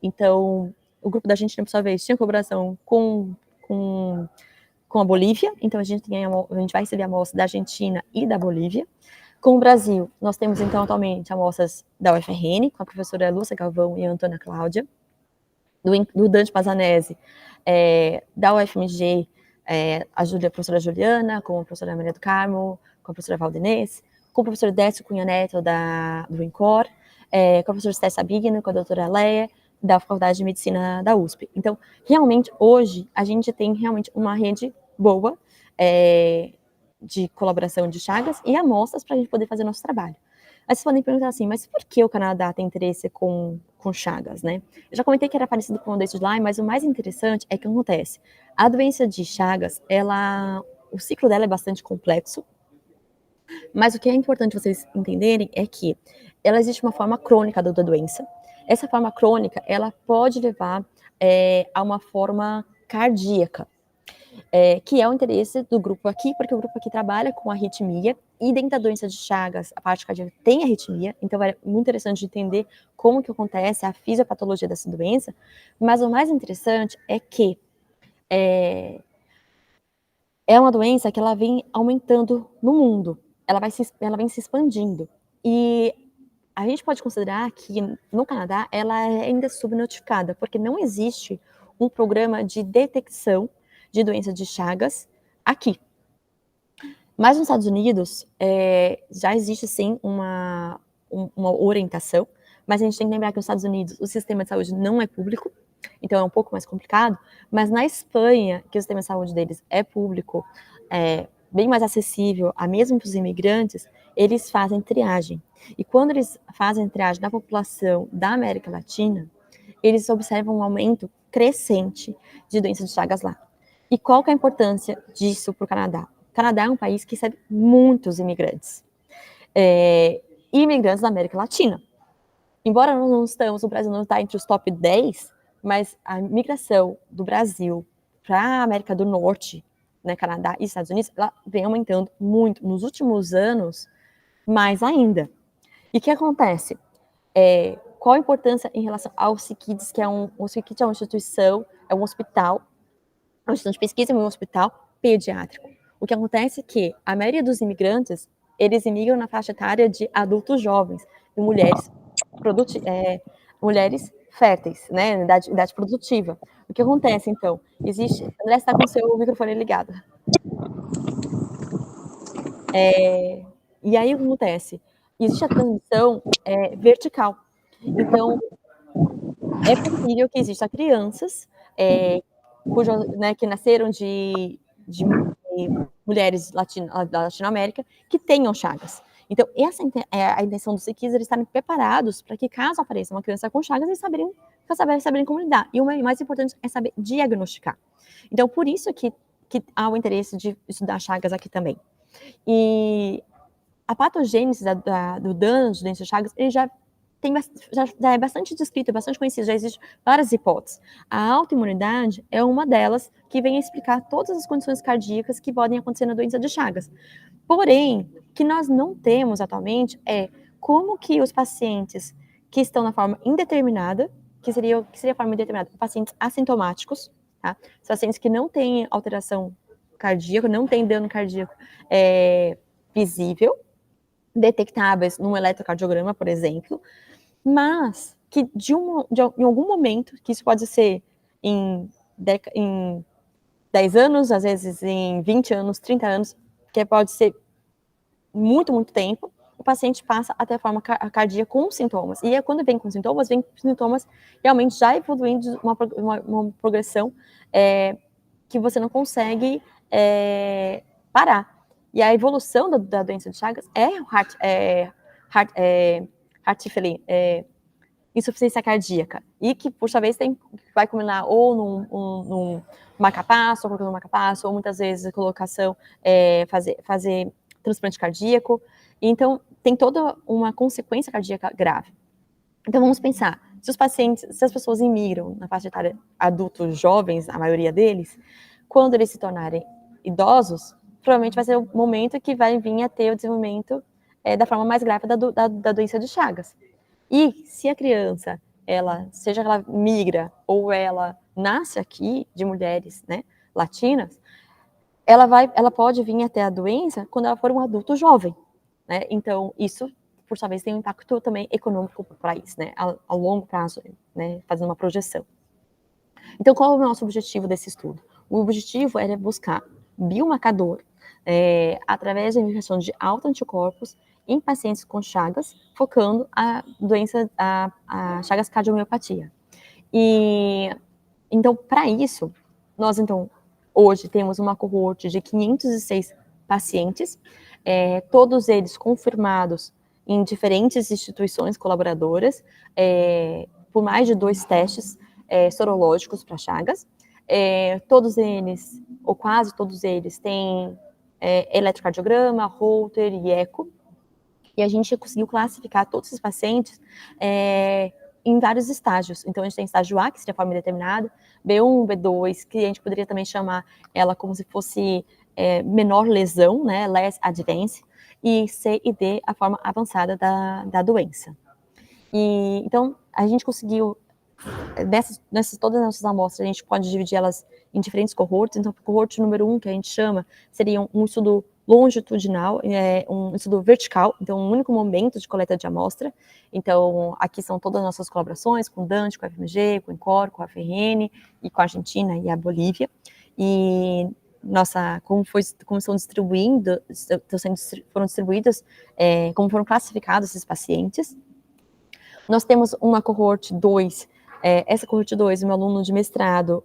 Então, o grupo da Argentina, por sua vez, tinha colaboração com a Bolívia. Então, a gente vai receber amostras da Argentina e da Bolívia. Com o Brasil, nós temos, então, atualmente, amostras da UFRN, com a professora Lúcia Galvão e a Antônia Cláudia, do Dante Pazanese, da UFMG, a professora Juliana, com a professora Maria do Carmo, com a professora Valdenez, com o professor Décio Cunha Neto, do INCOR, com a professora Stessa Bigno, com a doutora Leia, da Faculdade de Medicina da USP. Então, realmente, hoje, a gente tem realmente uma rede boa de colaboração de Chagas e amostras para a gente poder fazer nosso trabalho. Aí vocês podem perguntar assim, mas por que o Canadá tem interesse com Chagas, né? Eu já comentei que era parecido com a doença de Lyme, mas o mais interessante é que acontece. A doença de Chagas, o ciclo dela é bastante complexo, mas o que é importante vocês entenderem é que ela existe uma forma crônica da doença. Essa forma crônica, ela pode levar a uma forma cardíaca, que é o interesse do grupo aqui, porque o grupo aqui trabalha com arritmia, e dentro da doença de Chagas, a parte cardíaca tem arritmia, então é muito interessante de entender como que acontece a fisiopatologia dessa doença, mas o mais interessante é que é uma doença que ela vem aumentando no mundo, ela vem se expandindo, e a gente pode considerar que no Canadá ela é ainda subnotificada, porque não existe um programa de detecção de doença de Chagas aqui. Mas nos Estados Unidos já existe sim uma orientação, mas a gente tem que lembrar que nos Estados Unidos o sistema de saúde não é público, então é um pouco mais complicado, mas na Espanha, que o sistema de saúde deles é público, bem mais acessível, a mesmo para os imigrantes, eles fazem triagem. E quando eles fazem triagem da população da América Latina, eles observam um aumento crescente de doenças de Chagas lá. E qual que é a importância disso para o Canadá? O Canadá é um país que recebe muitos imigrantes. Imigrantes da América Latina. Embora nós não estamos, o Brasil não está entre os top 10, mas a migração do Brasil para a América do Norte, né, Canadá e Estados Unidos, ela vem aumentando muito. Nos últimos anos, mais ainda. E o que acontece? Qual a importância em relação ao CICIDS, que o CICIDS é uma instituição, é um hospital, uma instituição de pesquisa e um hospital pediátrico. O que acontece é que a maioria dos imigrantes, eles imigram na faixa etária de adultos jovens e mulheres férteis, né, idade produtiva. O que acontece, então? André, está com o seu microfone ligado. E aí o que acontece? Existe a transmissão vertical. Então, é possível que existam crianças que nasceram de mulheres da Latinoamérica que tenham Chagas. Então, essa é a intenção dos CICIDS, eles estarem preparados para que, caso apareça uma criança com Chagas, eles saberem como lidar. E o mais importante é saber diagnosticar. Então, por isso que há o interesse de estudar Chagas aqui também. E a patogênese do dano de doença de Chagas, ele já é bastante descrito, é bastante conhecido, já existem várias hipóteses. A autoimunidade é uma delas que vem explicar todas as condições cardíacas que podem acontecer na doença de Chagas. Porém, o que nós não temos atualmente é como que os pacientes que estão na forma indeterminada, que seria a forma indeterminada, pacientes assintomáticos, tá? Os pacientes que não têm alteração cardíaca, não têm dano cardíaco visível, detectáveis num eletrocardiograma, por exemplo, mas que em algum momento, que isso pode ser em 10 anos, às vezes em 20 anos, 30 anos, que pode ser muito, muito tempo, o paciente passa até a forma cardíaca com sintomas. E quando vem com sintomas realmente já evoluindo uma progressão que você não consegue parar. E a evolução da doença de Chagas insuficiência cardíaca, e que, por sua vez, vai culminar ou marca-passo, colocando marca-passo, ou muitas vezes a colocação, fazer transplante cardíaco. Então, tem toda uma consequência cardíaca grave. Então, vamos pensar, se as pessoas imigram na faixa etária adultos jovens, a maioria deles, quando eles se tornarem idosos, provavelmente vai ser o momento que vai vir a ter o desenvolvimento da forma mais grave da doença de Chagas. E se a criança, seja ela migra ou ela nasce aqui de mulheres, né, latinas, ela pode vir a ter a doença quando ela for um adulto jovem, né? Então, isso, por sua vez, tem um impacto também econômico para o país, né, a longo prazo, né, fazendo uma projeção. Então, qual é o nosso objetivo desse estudo? O objetivo era buscar biomarcador através da investigação de autoanticorpos em pacientes com Chagas, focando a doença, a Chagas cardiomiopatia. E, então, para isso, nós, então, hoje temos uma coorte de 506 pacientes, todos eles confirmados em diferentes instituições colaboradoras, por mais de 2 testes sorológicos para Chagas. Todos eles, ou quase todos eles, têm eletrocardiograma, Holter e eco. E a gente conseguiu classificar todos esses pacientes em vários estágios. Então, a gente tem estágio A, que seria a forma indeterminada, B1, B2, que a gente poderia também chamar ela como se fosse menor lesão, né, less advanced, e C e D, a forma avançada da doença. E, então, a gente conseguiu, todas as nossas amostras, a gente pode dividir elas em diferentes cohorts. Então, o cohort número 1, que a gente chama, seria um estudo longitudinal, um estudo vertical, então um único momento de coleta de amostra. Então, aqui são todas as nossas colaborações com o Dante, com a FMG, com o INCOR, com a FRN, e com a Argentina e a Bolívia. E como estão distribuindo, foram distribuídas, como foram classificados esses pacientes. Nós temos uma cohort 2, essa cohort 2, meu aluno de mestrado,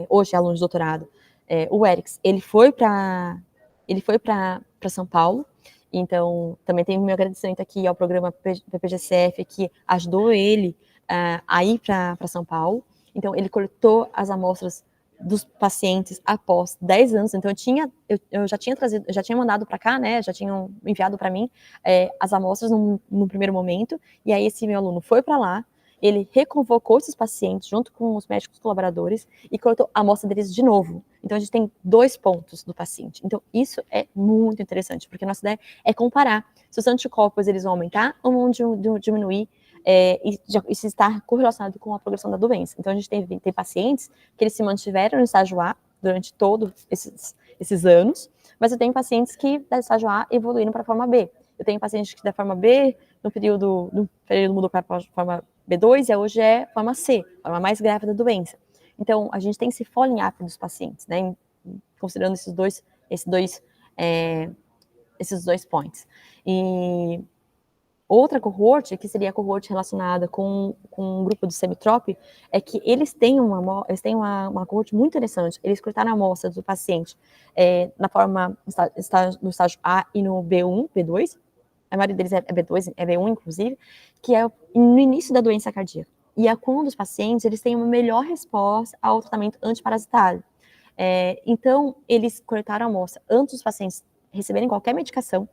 hoje é aluno de doutorado, o Erix, ele foi para São Paulo. Então, também tem o meu agradecimento aqui ao programa PPGCF, que ajudou ele a ir para São Paulo. Então, ele coletou as amostras dos pacientes após 10 anos. Então, eu já tinha trazido, já tinha mandado para cá, né? Já tinham enviado para mim as amostras no primeiro momento. E aí, esse meu aluno foi para lá, ele reconvocou esses pacientes junto com os médicos colaboradores e coletou a amostra deles de novo. Então, a gente tem 2 pontos do paciente. Então, isso é muito interessante, porque a nossa ideia é comparar se os anticorpos eles vão aumentar ou vão diminuir, e se está correlacionado com a progressão da doença. Então, a gente tem pacientes que eles se mantiveram no estágio A durante todos esses anos, mas eu tenho pacientes que da estágio A evoluíram para a forma B. Eu tenho pacientes que da forma B, no período mudou para a forma B2 e hoje é forma C, forma mais grave da doença. Então, a gente tem esse follow-up dos pacientes, né, considerando esses dois points. E outra cohort, que seria a cohort relacionada com um grupo do Semitrop, é que eles têm uma cohort muito interessante. Eles coletaram a amostra do paciente na forma no estágio A e no B1, B2. A maioria deles é B2, é B1, inclusive, que é no início da doença cardíaca. E é quando os pacientes eles têm uma melhor resposta ao tratamento antiparasitário. Então, eles coletaram a amostra antes dos pacientes receberem qualquer medicação.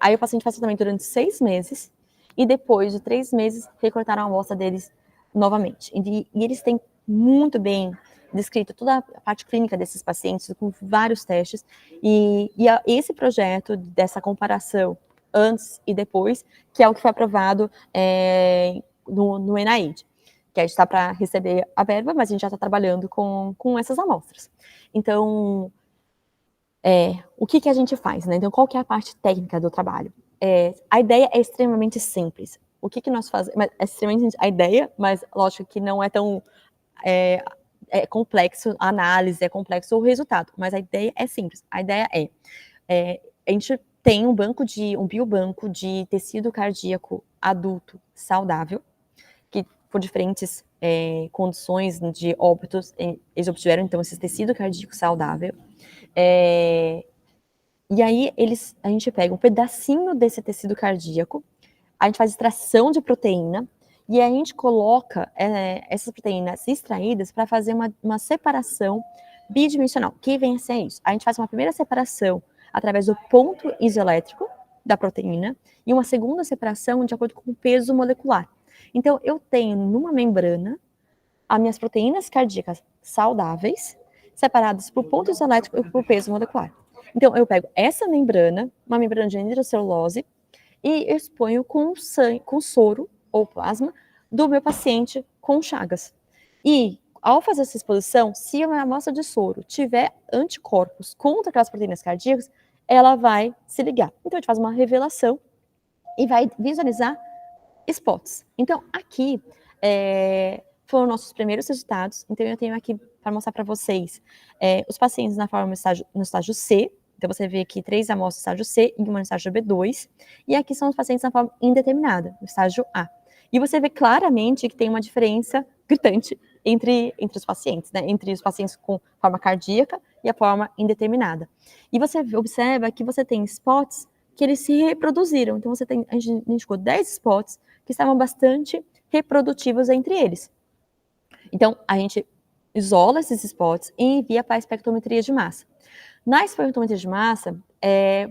Aí o paciente faz tratamento durante 6 meses, e depois de 3 meses, recoletaram a amostra deles novamente. E eles têm muito bem descrito toda a parte clínica desses pacientes, com vários testes, e esse projeto dessa comparação antes e depois, que é o que foi aprovado no NIH, que a gente está para receber a verba, mas a gente já está trabalhando com essas amostras. Então, o que a gente faz, né? Então, qual que é a parte técnica do trabalho? A ideia é extremamente simples. O que nós fazemos? É extremamente a ideia, mas lógico que não é tão complexo a análise, é complexo o resultado, mas a ideia é simples. A ideia a gente tem um biobanco de tecido cardíaco adulto saudável, que por diferentes condições de óbitos, eles obtiveram, então, esse tecido cardíaco saudável. E aí, a gente pega um pedacinho desse tecido cardíaco, a gente faz extração de proteína, E a gente coloca essas proteínas extraídas para fazer uma separação bidimensional. Que vem a ser isso? A gente faz uma primeira separação através do ponto isoelétrico da proteína e uma segunda separação de acordo com o peso molecular. Então, eu tenho numa membrana as minhas proteínas cardíacas saudáveis, separadas por ponto isoelétrico e por peso molecular. Então, eu pego essa membrana, uma membrana de hidrocelulose, e exponho com soro ou plasma do meu paciente com Chagas. E, ao fazer essa exposição, se a amostra de soro tiver anticorpos contra aquelas proteínas cardíacas, ela vai se ligar. Então, a gente faz uma revelação e vai visualizar spots. Então, aqui foram nossos primeiros resultados. Então, eu tenho aqui para mostrar para vocês os pacientes no estágio C. Então, você vê aqui 3 amostras no estágio C e uma no estágio B2. E aqui são os pacientes na forma indeterminada, no estágio A. E você vê claramente que tem uma diferença gritante entre os pacientes, né? Entre os pacientes com forma cardíaca e a forma indeterminada. E você observa que você tem spots que eles se reproduziram. Então, a gente identificou 10 spots que estavam bastante reprodutivos entre eles. Então, a gente isola esses spots e envia para a espectrometria de massa. Na espectrometria de massa,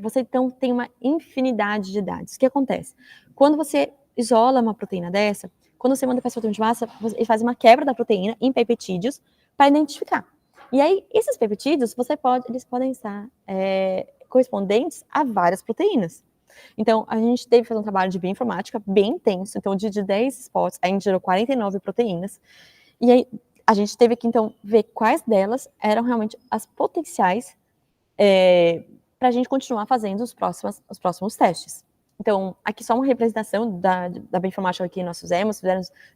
você então tem uma infinidade de dados. O que acontece? Quando você isola uma proteína dessa, quando você manda para a espectrometria de massa, ele faz uma quebra da proteína em peptídeos para identificar. E aí, esses peptídeos, eles podem estar correspondentes a várias proteínas. Então, a gente teve que fazer um trabalho de bioinformática bem intenso. Então, de 10 spots, a gente gerou 49 proteínas. E aí, a gente teve que, então, ver quais delas eram realmente as potenciais para a gente continuar fazendo os próximos testes. Então, aqui só uma representação da bioinformática que nós fizemos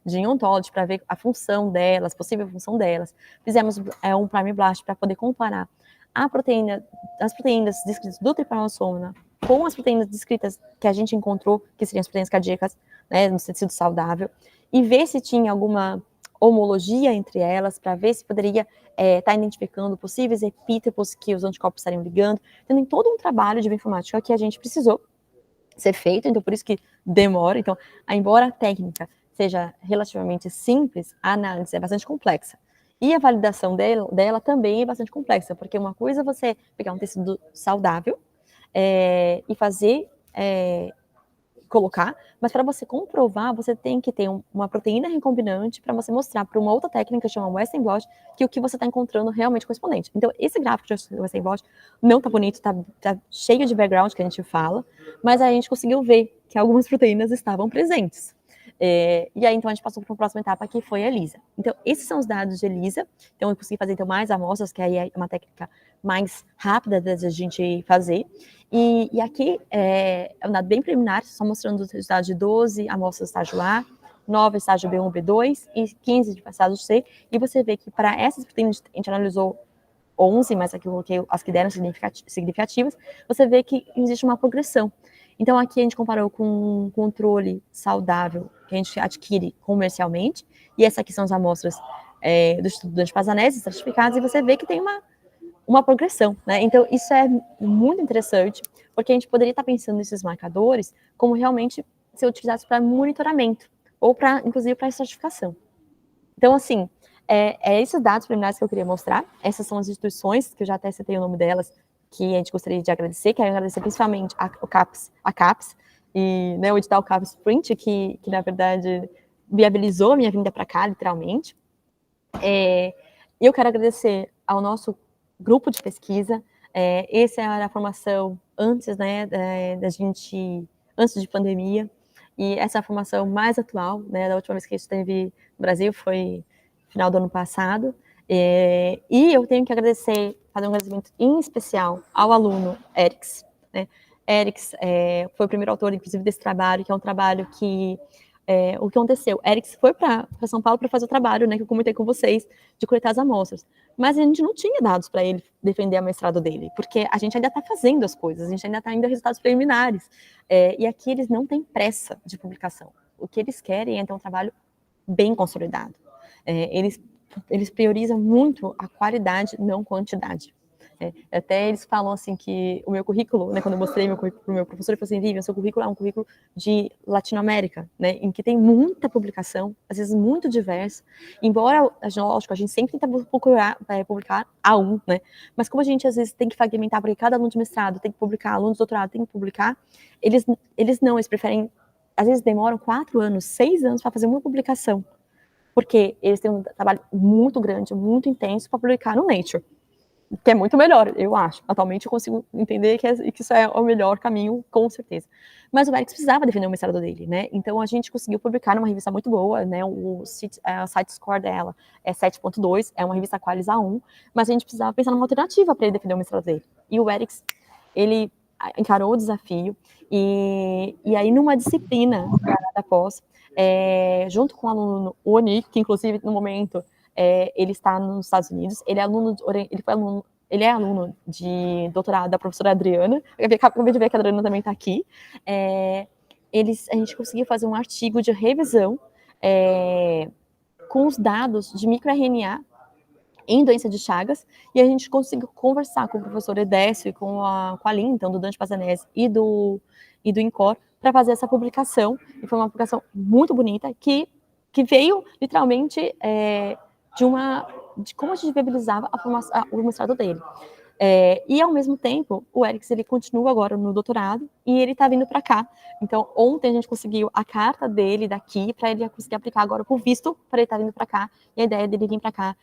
de ontology para ver a função delas, possível função delas. Fizemos um prime blast para poder comparar as proteínas descritas do tripanossoma com as proteínas descritas que a gente encontrou, que seriam as proteínas cardíacas, né, no tecido saudável, e ver se tinha alguma homologia entre elas, para ver se poderia estar identificando possíveis epítopos que os anticorpos estariam ligando. Então, tem todo um trabalho de bioinformática que a gente precisou ser feito, então por isso que demora. Então, embora a técnica seja relativamente simples, a análise é bastante complexa. E a validação dela também é bastante complexa, porque uma coisa é você pegar um tecido saudável e fazer, colocar, mas para você comprovar, você tem que ter uma proteína recombinante para você mostrar para uma outra técnica que chama Western blot que o que você está encontrando realmente é correspondente. Então, esse gráfico de Western blot não tá bonito, tá cheio de background que a gente fala, mas a gente conseguiu ver que algumas proteínas estavam presentes. E aí, então, a gente passou para a próxima etapa, que foi a ELISA. Então, esses são os dados de ELISA. Então, eu consegui fazer então, mais amostras, que aí é uma técnica mais rápida da gente fazer. E aqui é um dado bem preliminar, só mostrando os resultados de 12 amostras do estágio A, 9 estágio B1, B2 e 15 de estágio C. E você vê que para essas proteínas, a gente analisou 11, mas aqui eu coloquei as que deram significativas, você vê que existe uma progressão. Então, aqui a gente comparou com um controle saudável que a gente adquire comercialmente, e essas aqui são as amostras do Instituto Dante Pazanese, certificadas, e você vê que tem uma progressão, né? Então, isso é muito interessante, porque a gente poderia estar pensando nesses marcadores como realmente ser utilizados para monitoramento, ou inclusive para certificação. Então, assim, esses dados preliminares que eu queria mostrar. Essas são as instituições, que eu já até citei o nome delas, que a gente gostaria de agradecer. Quero agradecer principalmente a CAPES, e né, o edital CAPES Sprint, que na verdade viabilizou a minha vinda para cá, literalmente. E eu quero agradecer ao nosso grupo de pesquisa. Essa era a formação antes, né, antes de pandemia, e essa é a formação mais atual, né, da última vez que a gente esteve no Brasil foi no final do ano passado. E eu tenho que fazer um agradecimento em especial ao aluno Erix, né? Erix foi o primeiro autor, inclusive, desse trabalho, que é um trabalho que o que aconteceu? Erix foi para São Paulo para fazer o trabalho, né, que eu comentei com vocês, de coletar as amostras. Mas a gente não tinha dados para ele defender a mestrado dele, porque a gente ainda está fazendo as coisas, a gente ainda está indo a resultados preliminares. E aqui eles não têm pressa de publicação. O que eles querem é ter um trabalho bem consolidado. Eles priorizam muito a qualidade, não quantidade. Até eles falam assim que o meu currículo, né, quando eu mostrei meu currículo para o meu professor, ele falou assim, Vivian, seu currículo é um currículo de Latinoamérica, né, em que tem muita publicação, às vezes muito diversa, embora, lógico, a gente sempre tenta procurar publicar A1, né, mas como a gente às vezes tem que fragmentar, porque cada aluno de mestrado tem que publicar, aluno de doutorado tem que publicar, eles preferem, às vezes demoram 4 anos, 6 anos para fazer uma publicação, porque eles têm um trabalho muito grande, muito intenso para publicar no Nature, que é muito melhor, eu acho. Atualmente eu consigo entender que isso é o melhor caminho, com certeza. Mas o Eric precisava defender o mestrado dele, né? Então a gente conseguiu publicar numa revista muito boa, né? O site score dela é 7.2, é uma revista Qualis A1, mas a gente precisava pensar numa alternativa para ele defender o mestrado dele. E o Eric, ele encarou o desafio, e aí numa disciplina da pós, junto com o aluno Oni, que inclusive no momento ele está nos Estados Unidos, ele é aluno de doutorado da professora Adriana, acabei de ver que a Adriana também está aqui, a gente conseguiu fazer um artigo de revisão com os dados de microRNA em doença de Chagas, e a gente conseguiu conversar com o professor Edécio e com a Lin, então, do Dante Pazanese e do INCOR, para fazer essa publicação, e foi uma publicação muito bonita, que veio, literalmente, de como a gente viabilizava o mestrado dele. E, ao mesmo tempo, o Eric, ele continua agora no doutorado, e ele está vindo para cá. Então, ontem a gente conseguiu a carta dele daqui, para ele conseguir aplicar agora por visto, para ele estar vindo para cá, e a ideia dele vir para cá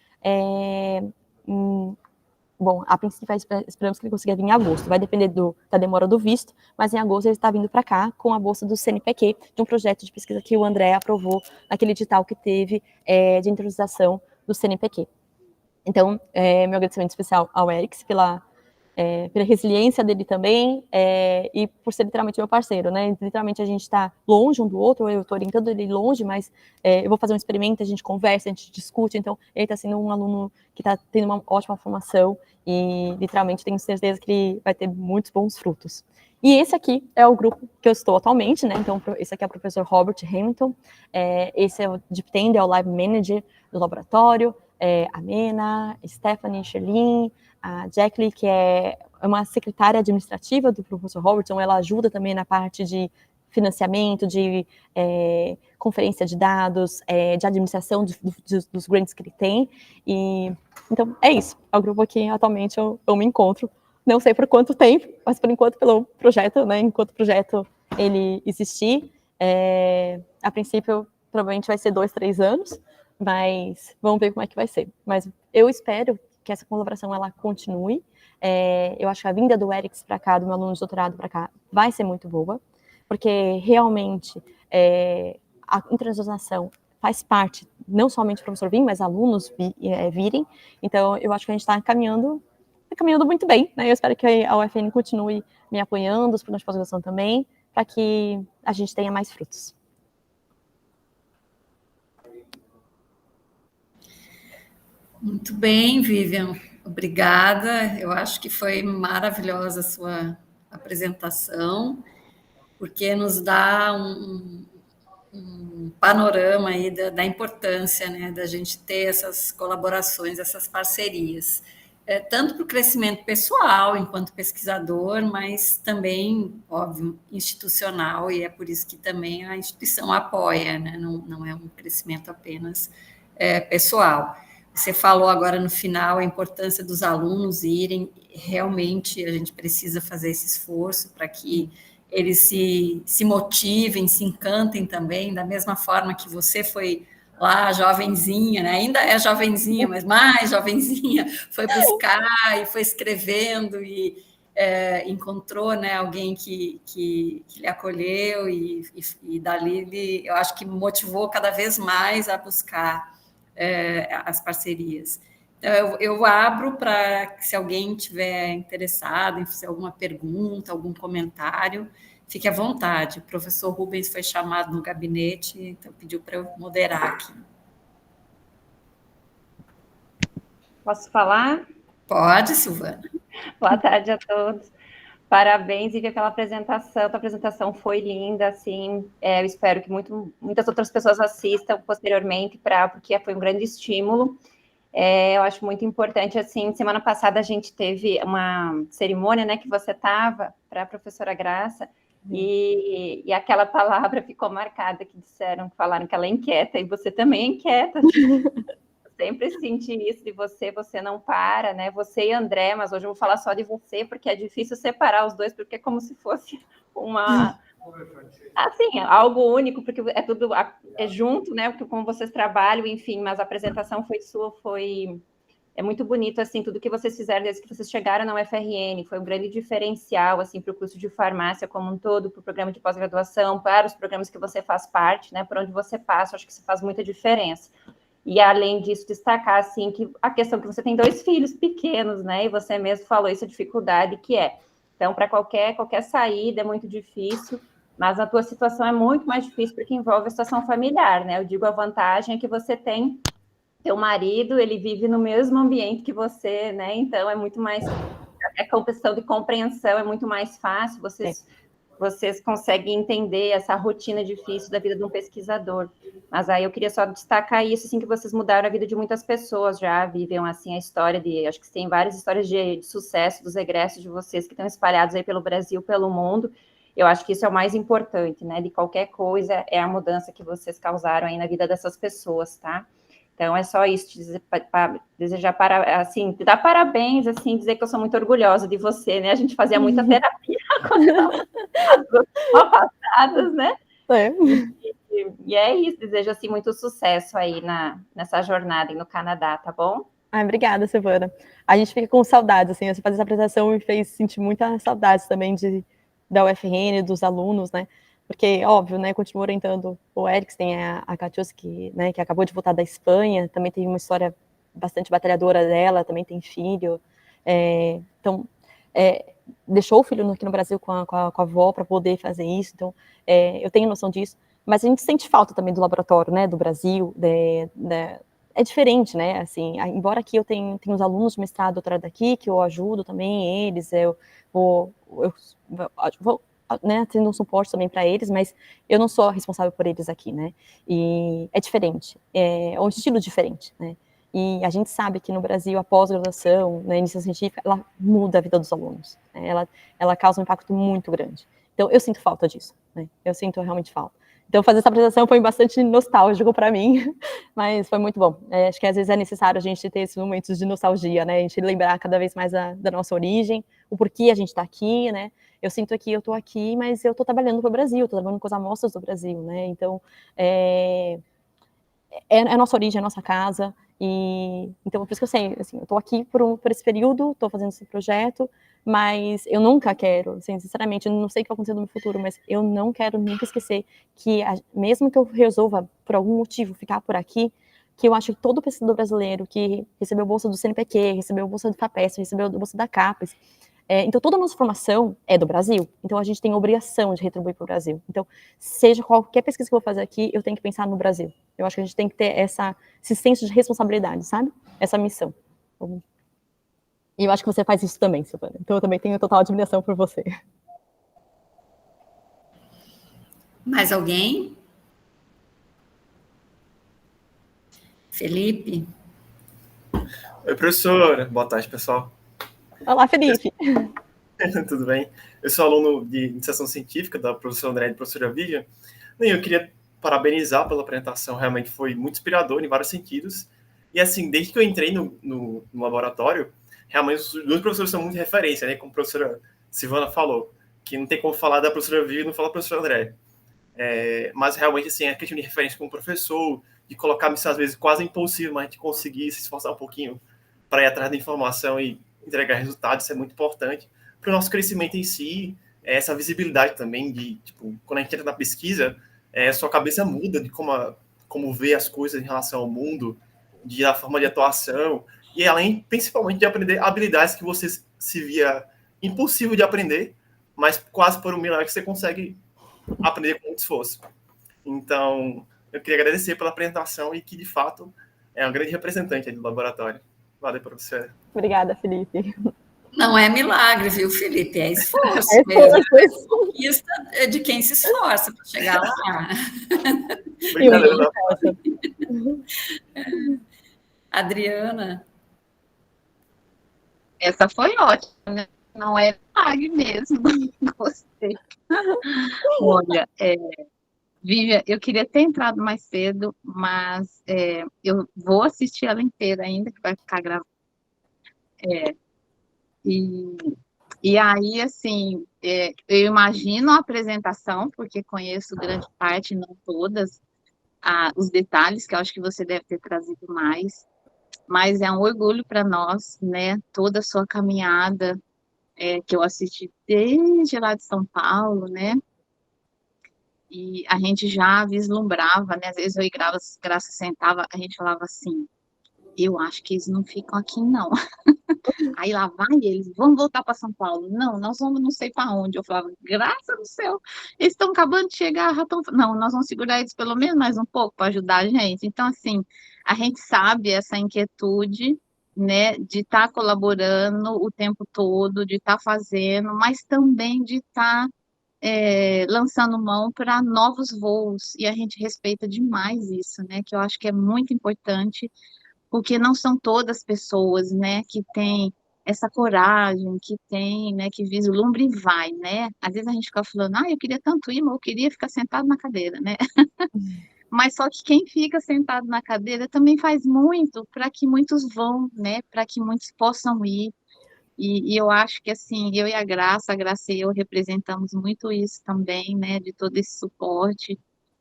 bom, a princípio esperamos que ele consiga vir em agosto, vai depender da demora do visto, mas em agosto ele está vindo para cá com a bolsa do CNPq, de um projeto de pesquisa que o André aprovou naquele edital que teve de intronização do CNPq. Então, meu agradecimento especial ao Eric pela resiliência dele também, e por ser literalmente meu parceiro, né? Literalmente a gente está longe um do outro, eu estou orientando ele longe, mas eu vou fazer um experimento, a gente conversa, a gente discute, então ele está sendo um aluno que está tendo uma ótima formação e literalmente tenho certeza que ele vai ter muitos bons frutos. E esse aqui é o grupo que eu estou atualmente, né? Então, esse aqui é o professor Robert Hamilton, esse é o Deep Tender, é o Lab Manager do laboratório, a Mena, Stephanie, Sherlyn, a Jacqueline, que é uma secretária administrativa do professor Robertson, ela ajuda também na parte de financiamento, de conferência de dados, de administração dos grants que ele tem. E, então, é isso. É o grupo que atualmente eu me encontro. Não sei por quanto tempo, mas por enquanto pelo projeto, né? Enquanto o projeto ele existir, a princípio provavelmente vai ser 2, 3 anos, mas vamos ver como é que vai ser. Mas eu espero que essa colaboração ela continue. Eu acho que a vinda do Eric para cá, do meu aluno de doutorado para cá, vai ser muito boa, porque realmente a internacionalização faz parte, não somente o professor vir, mas alunos virem. Então, eu acho que a gente está caminhando muito bem, né? Eu espero que a UFN continue me apoiando, os programas de pós-graduação também, para que a gente tenha mais frutos. Muito bem, Vivian. Obrigada. Eu acho que foi maravilhosa a sua apresentação, porque nos dá um panorama aí da importância, né, da gente ter essas colaborações, essas parcerias, tanto para o crescimento pessoal, enquanto pesquisador, mas também, óbvio, institucional, e é por isso que também a instituição apoia, né, não é um crescimento apenas pessoal. Você falou agora no final a importância dos alunos irem, realmente a gente precisa fazer esse esforço para que eles se motivem, se encantem também, da mesma forma que você foi lá, jovenzinha, né? Ainda é jovenzinha, mas mais jovenzinha, foi buscar e foi escrevendo e encontrou, né, alguém que lhe acolheu e dali eu acho que motivou cada vez mais a buscar as parcerias. Então, eu abro para, se alguém tiver interessado em fazer alguma pergunta, algum comentário, fique à vontade. O professor Rubens foi chamado no gabinete, então pediu para eu moderar aqui. Posso falar? Pode, Silvana. Boa tarde a todos. Parabéns, Ivy, pela apresentação. A apresentação foi linda, assim. Eu espero que muitas outras pessoas assistam posteriormente, porque foi um grande estímulo. Eu acho muito importante, assim, semana passada a gente teve uma cerimônia, né, que você estava, para a professora Graça, e aquela palavra ficou marcada, que falaram que ela é inquieta, e você também é inquieta. Sempre senti isso de você não para, né? Você e André, mas hoje eu vou falar só de você, porque é difícil separar os dois, porque é como se fosse assim, algo único, porque é tudo junto, né? Como vocês trabalham, enfim, mas a apresentação foi sua, é muito bonito, assim, tudo que vocês fizeram desde que vocês chegaram na UFRN, foi um grande diferencial, assim, para o curso de farmácia como um todo, para o programa de pós-graduação, para os programas que você faz parte, né? Por onde você passa, acho que isso faz muita diferença. E, além disso, destacar, assim, que a questão que você tem 2 filhos pequenos, né? E você mesmo falou essa dificuldade que é. Então, para qualquer saída é muito difícil, mas a tua situação é muito mais difícil porque envolve a situação familiar, né? Eu digo, a vantagem é que você tem teu marido, ele vive no mesmo ambiente que você, né? Então, é muito mais... A questão de compreensão é muito mais fácil, vocês conseguem entender essa rotina difícil da vida de um pesquisador. Mas aí eu queria só destacar isso, assim, que vocês mudaram a vida de muitas pessoas, já vivem, assim, a história acho que tem várias histórias de sucesso dos egressos de vocês que estão espalhados aí pelo Brasil, pelo mundo. Eu acho que isso é o mais importante, né, de qualquer coisa, é a mudança que vocês causaram aí na vida dessas pessoas, tá? Então, é só isso, desejar, assim, te dar parabéns, assim, dizer que eu sou muito orgulhosa de você, né? A gente fazia muita terapia quando as passadas, né? E é isso, desejo, assim, muito sucesso aí nessa jornada aí no Canadá, tá bom? Obrigada, Silvana. A gente fica com saudades, assim, você fazer essa apresentação me fez sentir muitas saudades também da UFRN, dos alunos, né? Porque, óbvio, né, continuo orientando o Eric, tem a Catius, né, que acabou de voltar da Espanha, também tem uma história bastante batalhadora dela, também tem filho, então, deixou o filho aqui no Brasil com a avó para poder fazer isso, então, eu tenho noção disso, mas a gente sente falta também do laboratório, né, do Brasil, é diferente, né, assim, embora aqui eu tenho os alunos de mestrado, doutorado daqui, que eu ajudo também eles, eu vou né, tendo um suporte também para eles, mas eu não sou responsável por eles aqui, né, e é diferente, é um estilo diferente, né, e a gente sabe que no Brasil a pós-graduação, né, a iniciação científica, ela muda a vida dos alunos, né, ela causa um impacto muito grande, então eu sinto falta disso, né, eu sinto realmente falta. Então, fazer essa apresentação foi bastante nostálgico para mim, mas foi muito bom. Acho que às vezes é necessário a gente ter esses momentos de nostalgia, né? A gente lembrar cada vez mais da nossa origem, o porquê a gente está aqui, né? Eu sinto que eu estou aqui, mas eu estou trabalhando para o Brasil, estou trabalhando com as amostras do Brasil, né? Então, é a nossa origem, é a nossa casa, e então por isso que eu sei, assim, eu estou aqui por esse período, estou fazendo esse projeto, mas eu nunca quero, assim, sinceramente, eu não sei o que vai acontecer no meu futuro, mas eu não quero nunca esquecer que, mesmo que eu resolva, por algum motivo, ficar por aqui, que eu acho que todo pesquisador brasileiro que recebeu bolsa do CNPq, recebeu bolsa do FAPESP, recebeu bolsa da CAPES, então toda a nossa formação é do Brasil, então a gente tem a obrigação de retribuir para o Brasil. Então, seja qualquer pesquisa que eu vou fazer aqui, eu tenho que pensar no Brasil. Eu acho que a gente tem que ter esse senso de responsabilidade, sabe? Essa missão. E eu acho que você faz isso também, Silvana. Então eu também tenho total admiração por você. Mais alguém? Felipe? Oi, professora. Boa tarde, pessoal. Olá, Felipe. Tudo bem? Eu sou aluno de iniciação científica da professora André e da professora Vivian. E eu queria parabenizar pela apresentação, realmente foi muito inspirador em vários sentidos. E assim, desde que eu entrei no laboratório, realmente os dois professores são muito referência, né? Como a professora Silvana falou, que não tem como falar da professora Vivian e não falar da professora André. Mas realmente, assim, a questão de referência como professor, de colocar missão às vezes quase impossível, mas a gente conseguir se esforçar um pouquinho para ir atrás da informação e entregar resultados, isso é muito importante para o nosso crescimento em si, essa visibilidade também de, tipo, quando a gente entra na pesquisa, sua cabeça muda de como ver as coisas em relação ao mundo, da forma de atuação, e além, principalmente, de aprender habilidades que você se via impossível de aprender, mas quase por um milagre você consegue aprender com muito esforço. Então, eu queria agradecer pela apresentação e que, de fato, é uma grande representante do laboratório. Valeu, professora. Obrigada, Felipe. Não é milagre, viu, Felipe? É esforço mesmo. É conquista de quem se esforça para chegar lá. Obrigado. Adriana? Essa foi ótima, né? Não é milagre mesmo. Gostei. Olha, Vivian, eu queria ter entrado mais cedo, mas eu vou assistir ela inteira ainda, que vai ficar gravada. E aí, assim, eu imagino a apresentação, porque conheço grande parte, não todas, os detalhes, que eu acho que você deve ter trazido mais, mas é um orgulho para nós, né? Toda a sua caminhada, que eu assisti desde lá de São Paulo, né? E a gente já vislumbrava, né? Às vezes eu e Graça sentava, a gente falava assim, eu acho que eles não ficam aqui, não. Aí lá vai eles, vamos voltar para São Paulo. Não, nós vamos não sei para onde. Eu falava, graças do céu, eles estão acabando de chegar, já estão... Não, nós vamos segurar eles pelo menos mais um pouco para ajudar a gente. Então, assim, a gente sabe essa inquietude, né, de estar colaborando o tempo todo, de estar fazendo, mas também de estar lançando mão para novos voos. E a gente respeita demais isso, né, que eu acho que é muito importante porque não são todas as pessoas, né, que têm essa coragem, que tem, né, que vislumbra e vai, né? Às vezes a gente fica falando, eu queria tanto ir, mas eu queria ficar sentado na cadeira, né? Mas só que quem fica sentado na cadeira também faz muito para que muitos vão, né? Para que muitos possam ir. E eu acho que, assim, eu e a Graça e eu representamos muito isso também, né? De todo esse suporte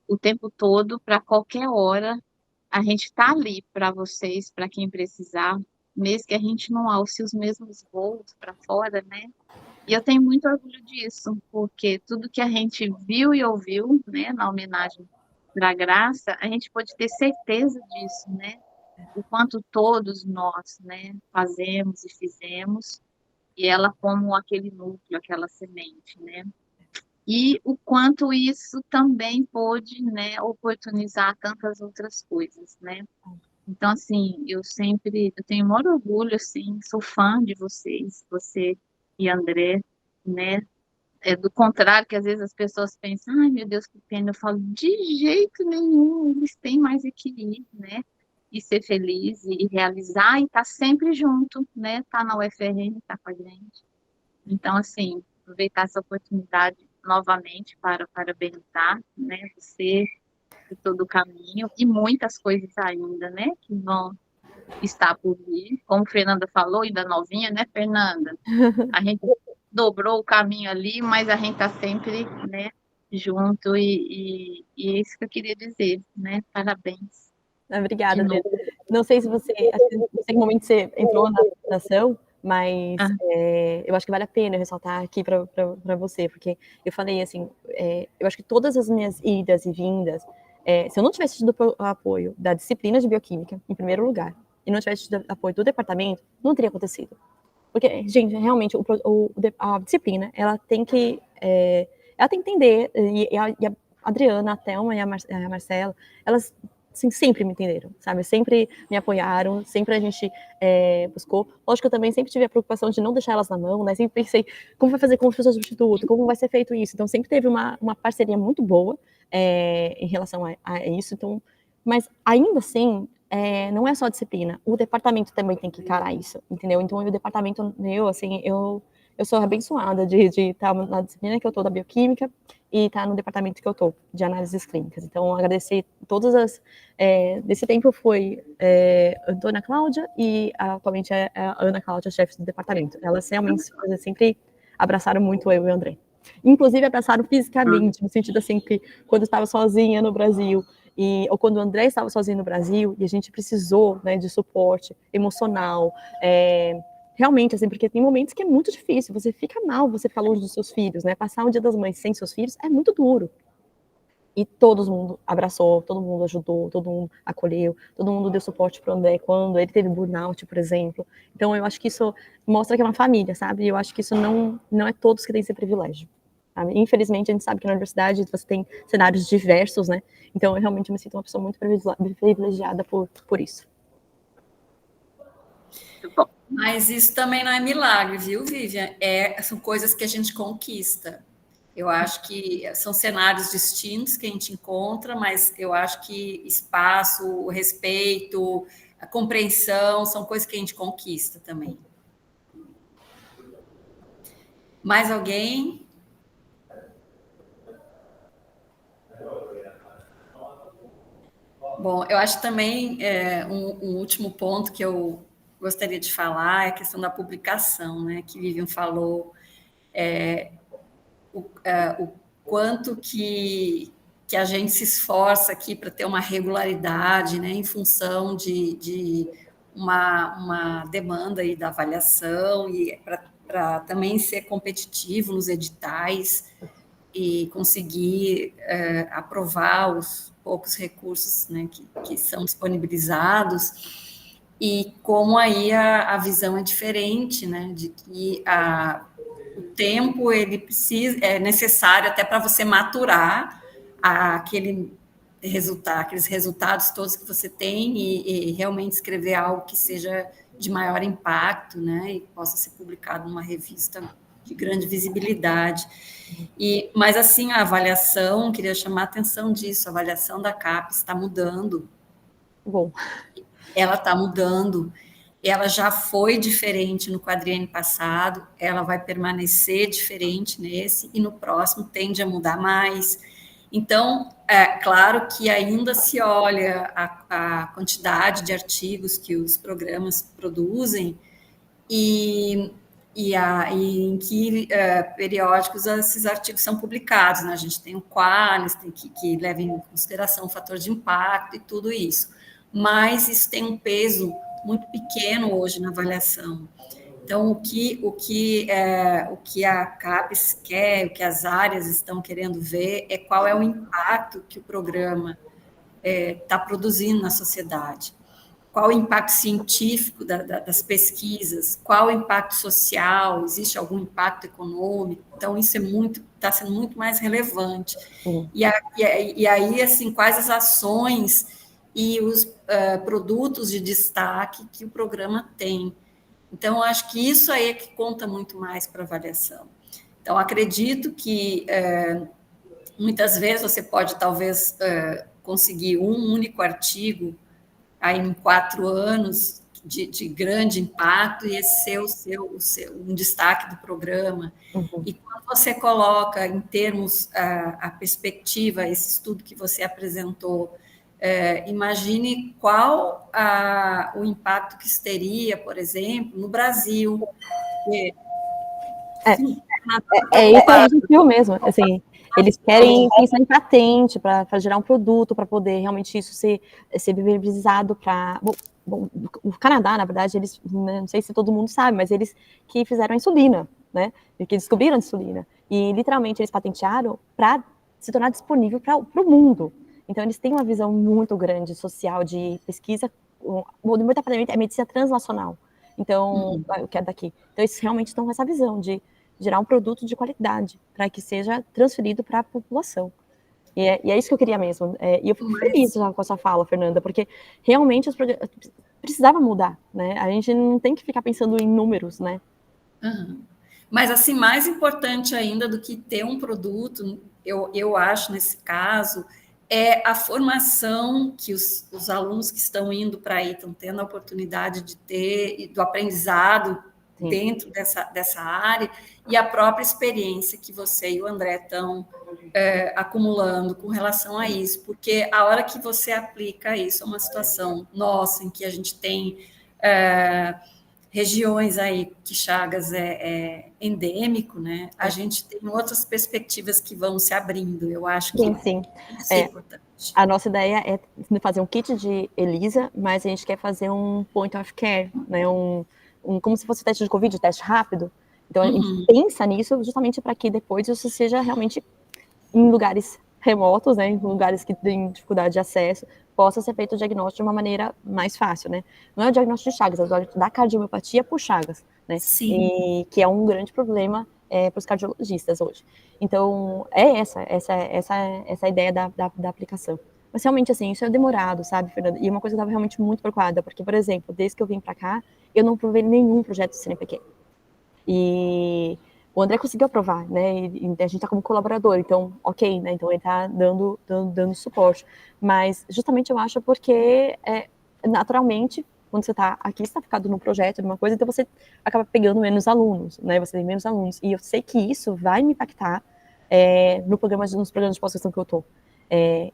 o tempo todo, para qualquer hora, a gente está ali para vocês, para quem precisar, mesmo que a gente não alce os mesmos voos para fora, né? E eu tenho muito orgulho disso, porque tudo que a gente viu e ouviu, né, na homenagem para Graça, a gente pode ter certeza disso, né? O quanto todos nós, né, fazemos e fizemos, e ela como aquele núcleo, aquela semente, né? E o quanto isso também pôde, né, oportunizar tantas outras coisas, né? Então, assim, eu tenho o maior orgulho, assim, sou fã de vocês, você e André, né? Do contrário, que às vezes as pessoas pensam, ai, meu Deus, que pena. Eu falo, de jeito nenhum, eles têm mais é que ir, né? E ser feliz e realizar e estar sempre junto, né? Tá na UFRN, tá com a gente. Então, assim, aproveitar essa oportunidade novamente para parabenizar, né? Você de todo o caminho e muitas coisas ainda, né? Que vão estar por vir. Como a Fernanda falou, ainda novinha, né, Fernanda? A gente dobrou o caminho ali, mas a gente está sempre, né, junto e é isso que eu queria dizer, né? Parabéns. Obrigada, Adriana. Não sei se você, não sei que momento você entrou na apresentação, mas eu acho que vale a pena ressaltar aqui para você, porque eu falei assim, eu acho que todas as minhas idas e vindas, se eu não tivesse tido o apoio da disciplina de bioquímica, em primeiro lugar, e não tivesse tido apoio do departamento, não teria acontecido. Porque, gente, realmente, a disciplina, ela tem que entender, e a Adriana, a Thelma e a Marcela, elas assim, sempre me entenderam, sabe? Sempre me apoiaram, sempre a gente buscou. Lógico que eu também sempre tive a preocupação de não deixar elas na mão, né? Sempre pensei, como vai fazer com o professor substituto? Como vai ser feito isso? Então, sempre teve uma parceria muito boa em relação a isso. Então, mas, ainda assim, não é só a disciplina. O departamento também tem que encarar isso, entendeu? Então, o departamento meu, assim, eu sou abençoada de estar na disciplina que eu estou da bioquímica e estar no departamento que eu estou, de análises clínicas. Então, agradecer todas as... desse tempo foi Ana Cláudia e atualmente é a Ana Cláudia, chefe do departamento. Elas realmente sempre abraçaram muito eu e o André. Inclusive, abraçaram fisicamente, no sentido assim que quando eu estava sozinha no Brasil, ou quando o André estava sozinho no Brasil, e a gente precisou, né, de suporte emocional, realmente, assim, porque tem momentos que é muito difícil, você fica mal, você fica longe dos seus filhos, né, passar o Dia das Mães sem seus filhos é muito duro. E todo mundo abraçou, todo mundo ajudou, todo mundo acolheu, todo mundo deu suporte para o André quando ele teve burnout, por exemplo. Então, eu acho que isso mostra que é uma família, sabe? Eu acho que isso não é todos que têm esse privilégio. Sabe? Infelizmente, a gente sabe que na universidade você tem cenários diversos, né? Então, eu realmente me sinto uma pessoa muito privilegiada por isso. Mas isso também não é milagre, viu, Vivian? São coisas que a gente conquista. Eu acho que são cenários distintos que a gente encontra, mas eu acho que espaço, respeito, a compreensão, são coisas que a gente conquista também. Mais alguém? Bom, eu acho também um último ponto que eu gostaria de falar é a questão da publicação, né? Que Vivian falou, o quanto que a gente se esforça aqui para ter uma regularidade, né? Em função de uma demanda aí da avaliação e para também ser competitivo nos editais e conseguir aprovar os poucos recursos, né, que são disponibilizados, e como aí a visão é diferente, né, de que o tempo ele é necessário até para você maturar aqueles resultados todos que você tem e realmente escrever algo que seja de maior impacto, né, e possa ser publicado numa revista de grande visibilidade. Mas, assim, a avaliação, queria chamar a atenção disso, a avaliação da CAPES está mudando. Bom. Ela está mudando, ela já foi diferente no quadriênio passado, ela vai permanecer diferente nesse, e no próximo tende a mudar mais. Então, é claro que ainda se olha a quantidade de artigos que os programas produzem e em que periódicos esses artigos são publicados, né? A gente tem o Qualis, tem que leva em consideração o fator de impacto e tudo isso, mas isso tem um peso muito pequeno hoje na avaliação. Então, o que a CAPES quer, o que as áreas estão querendo ver é qual é o impacto que o programa está produzindo na sociedade. Qual o impacto científico das pesquisas, qual o impacto social, existe algum impacto econômico, então isso está sendo muito mais relevante. E aí, assim, quais as ações e os produtos de destaque que o programa tem. Então, eu acho que isso aí é que conta muito mais para a avaliação. Então, acredito que muitas vezes você pode, talvez, conseguir um único artigo aí em 4 anos de grande impacto e esse ser um destaque do programa. E quando você coloca em termos a perspectiva, esse estudo que você apresentou, imagine qual o impacto que isso teria, por exemplo, no Brasil. Isso a gente viu mesmo, assim, eles querem pensar em patente para gerar um produto, para poder realmente isso ser viabilizado para... Bom, o Canadá, na verdade, eles, não sei se todo mundo sabe, mas eles que fizeram a insulina, né, e que descobriram a insulina, e literalmente eles patentearam para se tornar disponível para o mundo. Então, eles têm uma visão muito grande social de pesquisa, muito aparentemente é medicina translacional, então, o que é daqui. Então, eles realmente estão com essa visão de gerar um produto de qualidade, para que seja transferido para a população. E é isso que eu queria mesmo. E eu fico feliz já com a sua fala, Fernanda, porque realmente os projetos precisava mudar, né? A gente não tem que ficar pensando em números, né? Mas, assim, mais importante ainda do que ter um produto, eu acho, nesse caso, é a formação que os alunos que estão indo para aí estão tendo a oportunidade de ter, do aprendizado dentro dessa área, e a própria experiência que você e o André estão acumulando com relação a isso, porque a hora que você aplica isso a uma situação nossa, em que a gente tem regiões aí que Chagas é endêmico, né? A gente tem outras perspectivas que vão se abrindo, eu acho que isso é importante. A nossa ideia é fazer um kit de ELISA, mas a gente quer fazer um point of care, né? Como se fosse teste de Covid, teste rápido. Então, a gente pensa nisso justamente para que depois isso seja realmente em lugares remotos, né, em lugares que têm dificuldade de acesso, possa ser feito o diagnóstico de uma maneira mais fácil, né? Não é o diagnóstico de Chagas, é o diagnóstico da cardiomiopatia por Chagas, né? Sim. E que é um grande problema para os cardiologistas hoje. Então, é essa a ideia da aplicação. Mas realmente, assim, isso é demorado, sabe, Fernanda? E uma coisa que eu estava realmente muito preocupada, porque, por exemplo, desde que eu vim para cá, eu não provei nenhum projeto de CNPq. E o André conseguiu aprovar, né? E a gente está como colaborador, então, ok, né? Então ele está dando suporte. Mas justamente eu acho porque naturalmente quando você está aqui, você está ficado no projeto, numa coisa, então você acaba pegando menos alunos, né? Você tem menos alunos. E eu sei que isso vai me impactar nos programas de pós-graduação que eu estou.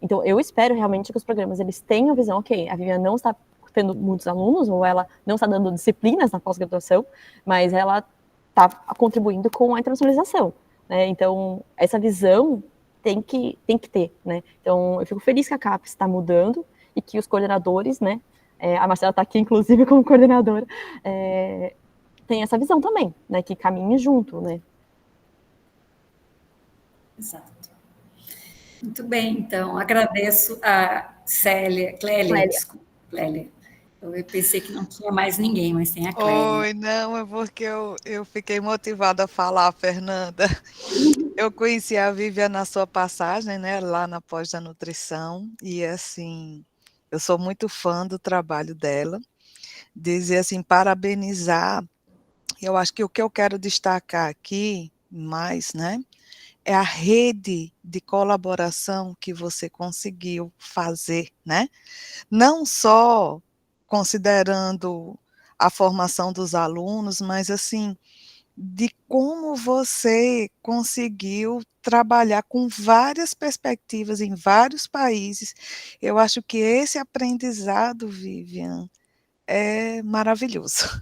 Então, eu espero realmente que os programas eles tenham visão, ok, a Vivian não está tendo muitos alunos, ou ela não está dando disciplinas na pós-graduação, mas ela está contribuindo com a internacionalização, né? Então, essa visão tem que ter, né? Então, eu fico feliz que a CAPES está mudando e que os coordenadores, né? A Marcela está aqui, inclusive, como coordenadora, tem essa visão também, né? Que caminhe junto, né? Exato. Muito bem, então, agradeço a Clélia, desculpa, Clélia. Eu pensei que não tinha mais ninguém, mas tem a Clélia. Oi, não, é porque eu fiquei motivada a falar, Fernanda. Eu conheci a Vivian na sua passagem, né, lá na pós da nutrição, e assim, eu sou muito fã do trabalho dela. Dizer assim, parabenizar, eu acho que o que eu quero destacar aqui mais, né, é a rede de colaboração que você conseguiu fazer, né? Não só considerando a formação dos alunos, mas assim, de como você conseguiu trabalhar com várias perspectivas em vários países. Eu acho que esse aprendizado, Vivian, é maravilhoso.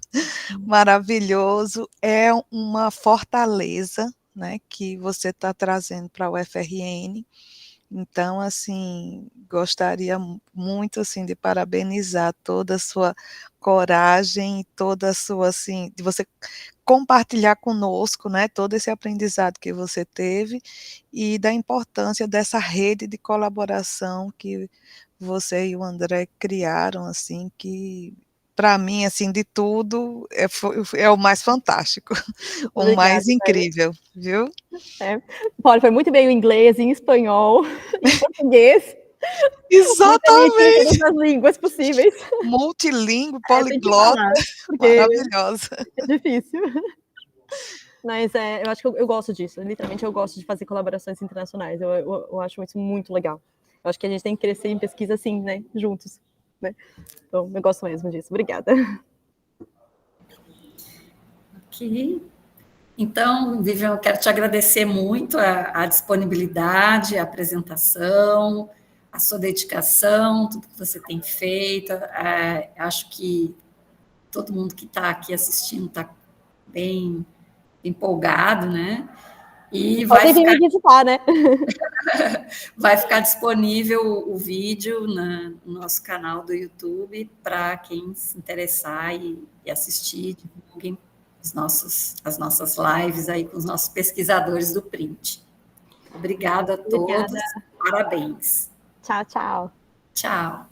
Maravilhoso, é uma fortaleza, né, que você está trazendo para o UFRN. Então, assim, gostaria muito, assim, de parabenizar toda a sua coragem, toda a sua, assim, de você compartilhar conosco, né, todo esse aprendizado que você teve e da importância dessa rede de colaboração que você e o André criaram, assim, que para mim, assim, de tudo, é o mais fantástico, o Obrigada, mais incrível, viu? Olha, foi muito bem o inglês, em espanhol, em português. Em Exatamente! todas as línguas possíveis. Multilíngue, Tem que poliglota, falar, porque maravilhosa. é difícil. Mas eu acho que eu gosto disso. Literalmente, eu gosto de fazer colaborações internacionais. Eu acho isso muito legal. Eu acho que a gente tem que crescer em pesquisa assim, né? Juntos. Né? Então, eu gosto mesmo disso. Obrigada. Ok. Então, Vivian, eu quero te agradecer muito a disponibilidade, a apresentação, a sua dedicação, tudo que você tem feito. Acho que todo mundo que está aqui assistindo está bem empolgado, né? E Podem vir me visitar, né? vai ficar disponível o vídeo no nosso canal do YouTube para quem se interessar e assistir, divulguem as nossas lives aí com os nossos pesquisadores do Print. Obrigada a todos, parabéns. Tchau, tchau. Tchau.